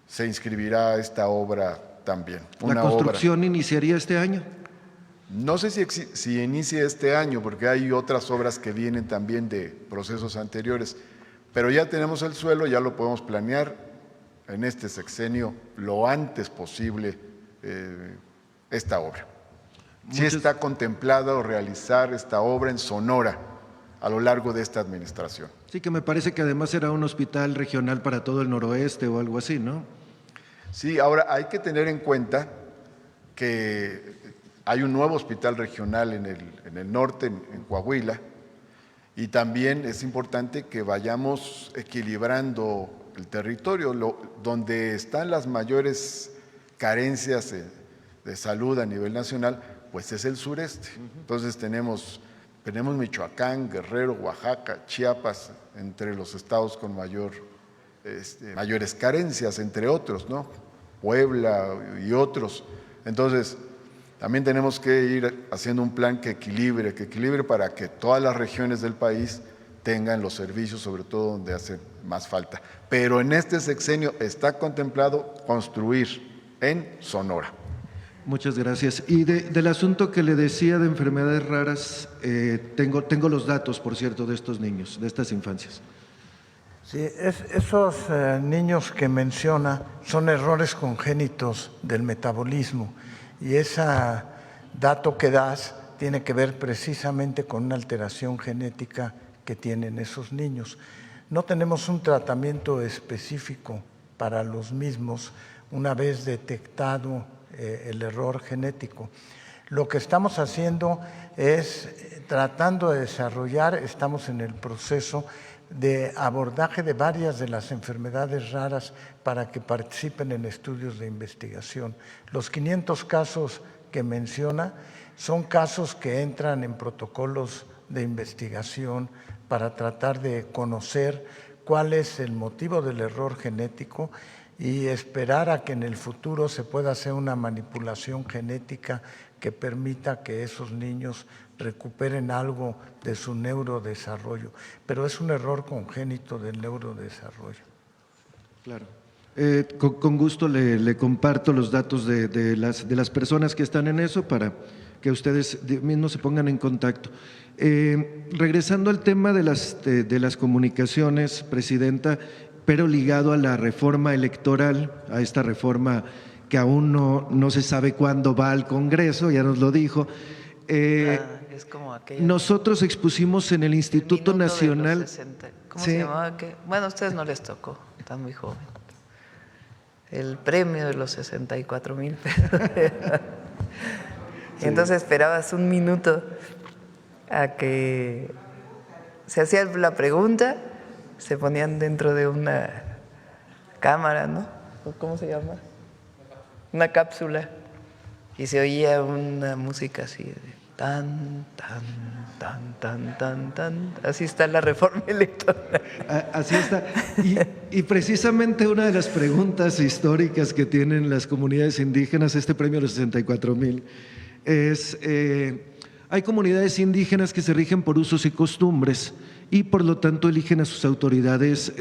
se inscribirá esta obra también. ¿La construcción iniciaría este año? No sé si inicie este año, porque hay otras obras que vienen también de procesos anteriores, pero ya tenemos el suelo, ya lo podemos planear en este sexenio lo antes posible esta obra. Sí está contemplado realizar esta obra en Sonora a lo largo de esta administración. Sí, que me parece que además será un hospital regional para todo el noroeste o algo así, ¿no? Sí, ahora hay que tener en cuenta que hay un nuevo hospital regional en el norte, en Coahuila, Y también es importante que vayamos equilibrando el territorio, donde están las mayores carencias de salud a nivel nacional, pues es el sureste. Entonces tenemos Michoacán, Guerrero, Oaxaca, Chiapas, entre los estados con mayores carencias, entre otros, ¿no? Puebla y otros. Entonces, también tenemos que ir haciendo un plan que equilibre para que todas las regiones del país tengan los servicios, sobre todo donde hace más falta. Pero en este sexenio está contemplado construir en Sonora. Muchas gracias. Y del asunto que le decía de enfermedades raras, tengo los datos, por cierto, de estos niños, de estas infancias. Sí, esos niños que menciona son errores congénitos del metabolismo y ese dato que das tiene que ver precisamente con una alteración genética que tienen esos niños. No tenemos un tratamiento específico para los mismos una vez detectado el error genético. Lo que estamos haciendo es tratando de desarrollar, estamos en el proceso de abordaje de varias de las enfermedades raras para que participen en estudios de investigación. Los 500 casos que menciona son casos que entran en protocolos de investigación para tratar de conocer cuál es el motivo del error genético y esperar a que en el futuro se pueda hacer una manipulación genética que permita que esos niños recuperen algo de su neurodesarrollo. Pero es un error congénito del neurodesarrollo. Claro. Con gusto le comparto los datos de las personas que están en eso para que ustedes mismos se pongan en contacto. Regresando al tema de las comunicaciones, Presidenta, pero ligado a la reforma electoral, a esta reforma que aún no se sabe cuándo va al Congreso, ya nos lo dijo. Es como nosotros expusimos en el Instituto Nacional… ¿Cómo se llamaba? Bueno, a ustedes no les tocó, están muy jóvenes. El premio de los 64,000 pesos. Entonces esperabas un minuto a que se hacía la pregunta, se ponían dentro de una cámara, ¿no? ¿Cómo se llama? Una cápsula. Y se oía una música así de tan, tan, tan, tan, tan, tan. Así está la reforma electoral. Así está. Y precisamente una de las preguntas históricas que tienen las comunidades indígenas, este premio de los 64,000, es… hay comunidades indígenas que se rigen por usos y costumbres y por lo tanto eligen a sus autoridades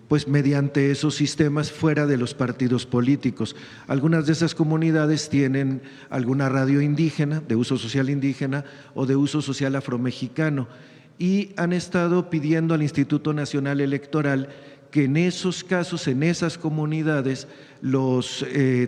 pues mediante esos sistemas fuera de los partidos políticos. Algunas de esas comunidades tienen alguna radio indígena, de uso social indígena o de uso social afromexicano y han estado pidiendo al Instituto Nacional Electoral que en esos casos, en esas comunidades, en los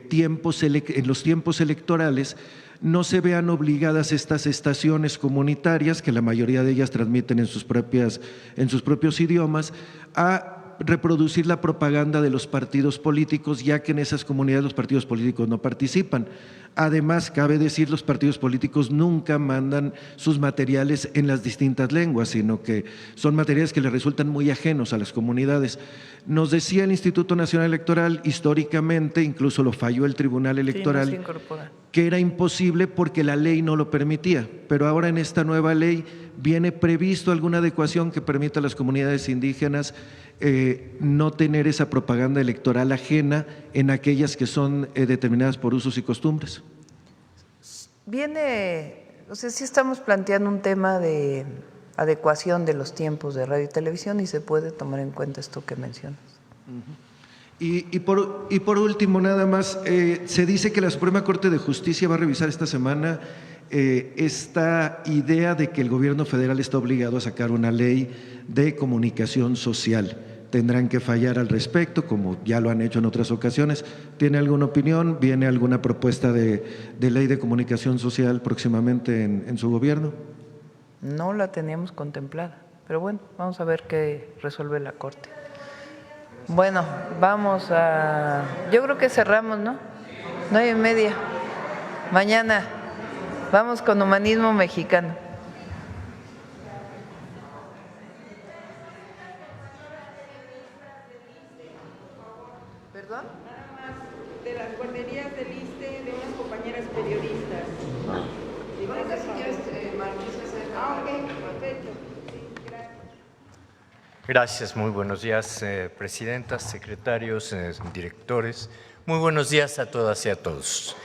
tiempos electorales no se vean obligadas estas estaciones comunitarias, que la mayoría de ellas transmiten en sus propios idiomas, a reproducir la propaganda de los partidos políticos, ya que en esas comunidades los partidos políticos no participan. Además, cabe decir, los partidos políticos nunca mandan sus materiales en las distintas lenguas, sino que son materiales que les resultan muy ajenos a las comunidades. Nos decía el Instituto Nacional Electoral, históricamente, incluso lo falló el Tribunal Electoral, que era imposible porque la ley no lo permitía, pero ahora en esta nueva ley viene previsto alguna adecuación que permita a las comunidades indígenas no tener esa propaganda electoral ajena en aquellas que son determinadas por usos y costumbres. Sí estamos planteando un tema de adecuación de los tiempos de radio y televisión y se puede tomar en cuenta esto que mencionas. Y por último, nada más, se dice que la Suprema Corte de Justicia va a revisar esta semana esta idea de que el gobierno federal está obligado a sacar una ley de comunicación social. Tendrán que fallar al respecto, como ya lo han hecho en otras ocasiones. ¿Tiene alguna opinión? ¿Viene alguna propuesta de ley de comunicación social próximamente en su gobierno? No la teníamos contemplada, pero bueno, vamos a ver qué resuelve la Corte. Bueno, yo creo que cerramos, ¿no? 9:30. Mañana vamos con Humanismo Mexicano. ¿Perdón? Nada más de las guarderías del ISSSTE de unas compañeras periodistas. Ahorita si quieres, Marquisa, ok, perfecto. Sí, gracias. Gracias, muy buenos días, presidentas, secretarios, directores. Muy buenos días a todas y a todos.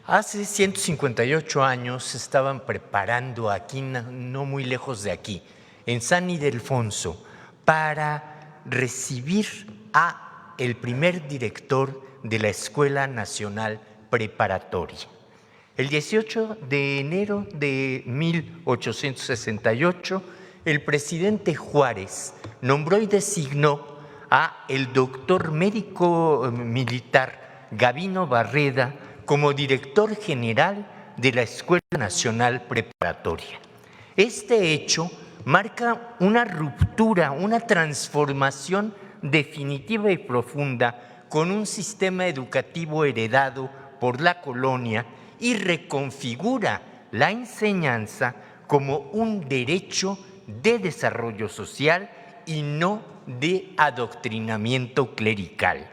Hace 158 años estaban preparando aquí, no muy lejos de aquí, en San Ildefonso, para recibir a el primer director de la Escuela Nacional Preparatoria. El 18 de enero de 1868, el presidente Juárez nombró y designó a el doctor médico militar Gavino Barreda como director general de la Escuela Nacional Preparatoria. Este hecho marca una ruptura, una transformación definitiva y profunda con un sistema educativo heredado por la colonia y reconfigura la enseñanza como un derecho de desarrollo social y no de adoctrinamiento clerical.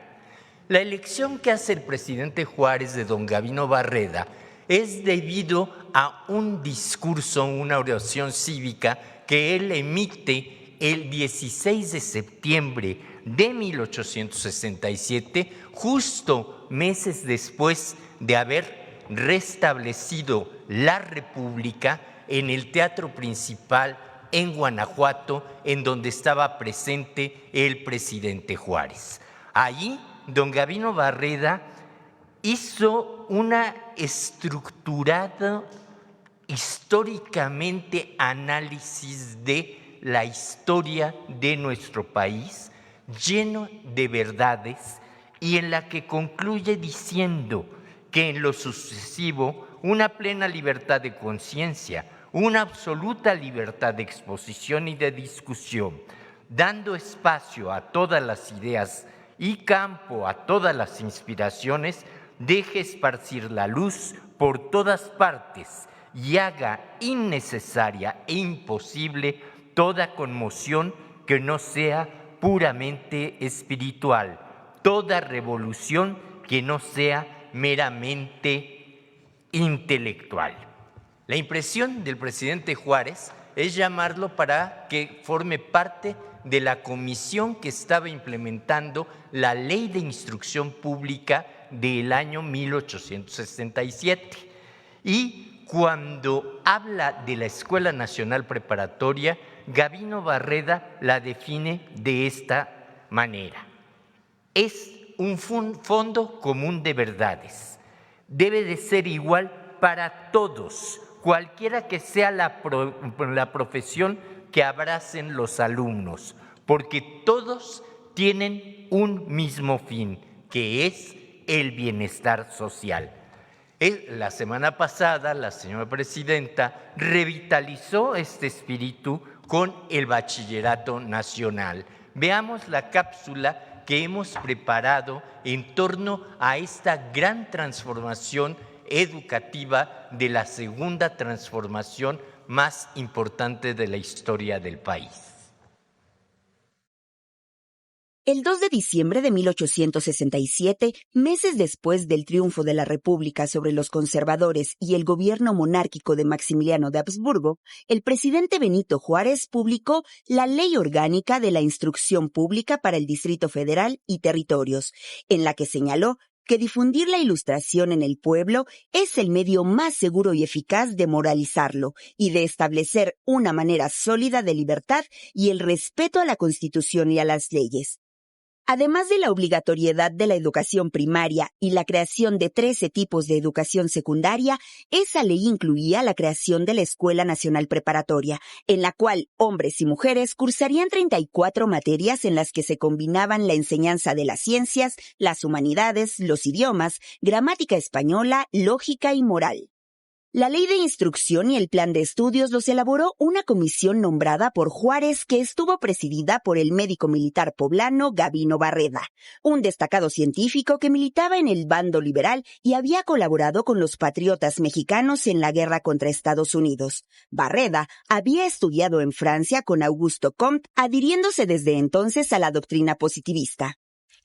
La elección que hace el presidente Juárez de don Gavino Barreda es debido a un discurso, una oración cívica que él emite el 16 de septiembre de 1867, justo meses después de haber restablecido la República en el Teatro Principal en Guanajuato, en donde estaba presente el presidente Juárez. Allí, don Gavino Barreda hizo una estructurada históricamente análisis de la historia de nuestro país, lleno de verdades, y en la que concluye diciendo que en lo sucesivo una plena libertad de conciencia, una absoluta libertad de exposición y de discusión, dando espacio a todas las ideas y campo a todas las inspiraciones, deje esparcir la luz por todas partes y haga innecesaria e imposible toda conmoción que no sea puramente espiritual, toda revolución que no sea meramente intelectual. La impresión del presidente Juárez es llamarlo para que forme parte de la comisión que estaba implementando la Ley de Instrucción Pública del año 1867. Y cuando habla de la Escuela Nacional Preparatoria, Gavino Barreda la define de esta manera. Es un fondo común de verdades. Debe de ser igual para todos, cualquiera que sea la profesión que abracen los alumnos, porque todos tienen un mismo fin, que es el bienestar social. La semana pasada, la señora presidenta revitalizó este espíritu con el Bachillerato Nacional. Veamos la cápsula que hemos preparado en torno a esta gran transformación educativa de la segunda transformación más importante de la historia del país. El 2 de diciembre de 1867, meses después del triunfo de la República sobre los conservadores y el gobierno monárquico de Maximiliano de Habsburgo, el presidente Benito Juárez publicó la Ley Orgánica de la Instrucción Pública para el Distrito Federal y Territorios, en la que señaló que difundir la Ilustración en el pueblo es el medio más seguro y eficaz de moralizarlo y de establecer una manera sólida de libertad y el respeto a la Constitución y a las leyes. Además de la obligatoriedad de la educación primaria y la creación de 13 tipos de educación secundaria, esa ley incluía la creación de la Escuela Nacional Preparatoria, en la cual hombres y mujeres cursarían 34 materias en las que se combinaban la enseñanza de las ciencias, las humanidades, los idiomas, gramática española, lógica y moral. La Ley de Instrucción y el Plan de Estudios los elaboró una comisión nombrada por Juárez que estuvo presidida por el médico militar poblano Gavino Barreda, un destacado científico que militaba en el bando liberal y había colaborado con los patriotas mexicanos en la guerra contra Estados Unidos. Barreda había estudiado en Francia con Augusto Comte, adhiriéndose desde entonces a la doctrina positivista.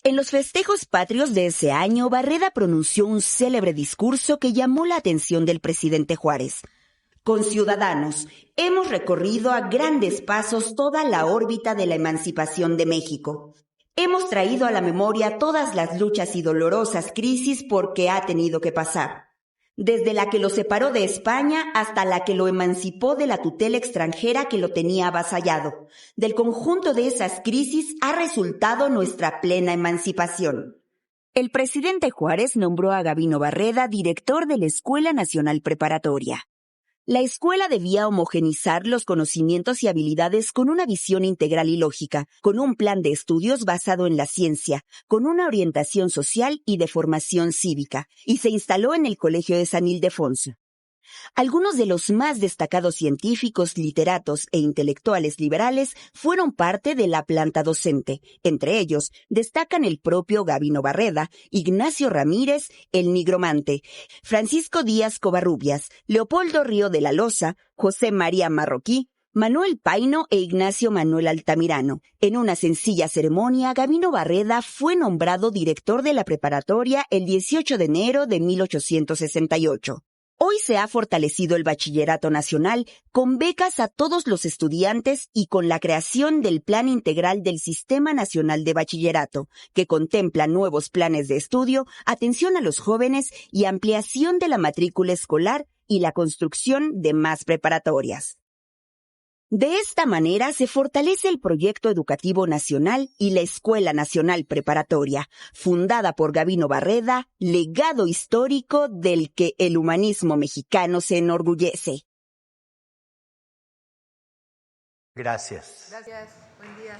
En los festejos patrios de ese año, Barreda pronunció un célebre discurso que llamó la atención del presidente Juárez. Conciudadanos, hemos recorrido a grandes pasos toda la órbita de la emancipación de México. Hemos traído a la memoria todas las luchas y dolorosas crisis por que ha tenido que pasar. Desde la que lo separó de España hasta la que lo emancipó de la tutela extranjera que lo tenía avasallado. Del conjunto de esas crisis ha resultado nuestra plena emancipación. El presidente Juárez nombró a Gabino Barreda director de la Escuela Nacional Preparatoria. La escuela debía homogeneizar los conocimientos y habilidades con una visión integral y lógica, con un plan de estudios basado en la ciencia, con una orientación social y de formación cívica, y se instaló en el Colegio de San Ildefonso. Algunos de los más destacados científicos, literatos e intelectuales liberales fueron parte de la planta docente. Entre ellos, destacan el propio Gabino Barreda, Ignacio Ramírez, el Nigromante, Francisco Díaz Covarrubias, Leopoldo Río de la Loza, José María Marroquí, Manuel Paino e Ignacio Manuel Altamirano. En una sencilla ceremonia, Gabino Barreda fue nombrado director de la preparatoria el 18 de enero de 1868. Hoy se ha fortalecido el Bachillerato Nacional con becas a todos los estudiantes y con la creación del Plan Integral del Sistema Nacional de Bachillerato, que contempla nuevos planes de estudio, atención a los jóvenes y ampliación de la matrícula escolar y la construcción de más preparatorias. De esta manera se fortalece el proyecto educativo nacional y la Escuela Nacional Preparatoria, fundada por Gabino Barreda, legado histórico del que el humanismo mexicano se enorgullece. Gracias. Gracias. Buen día.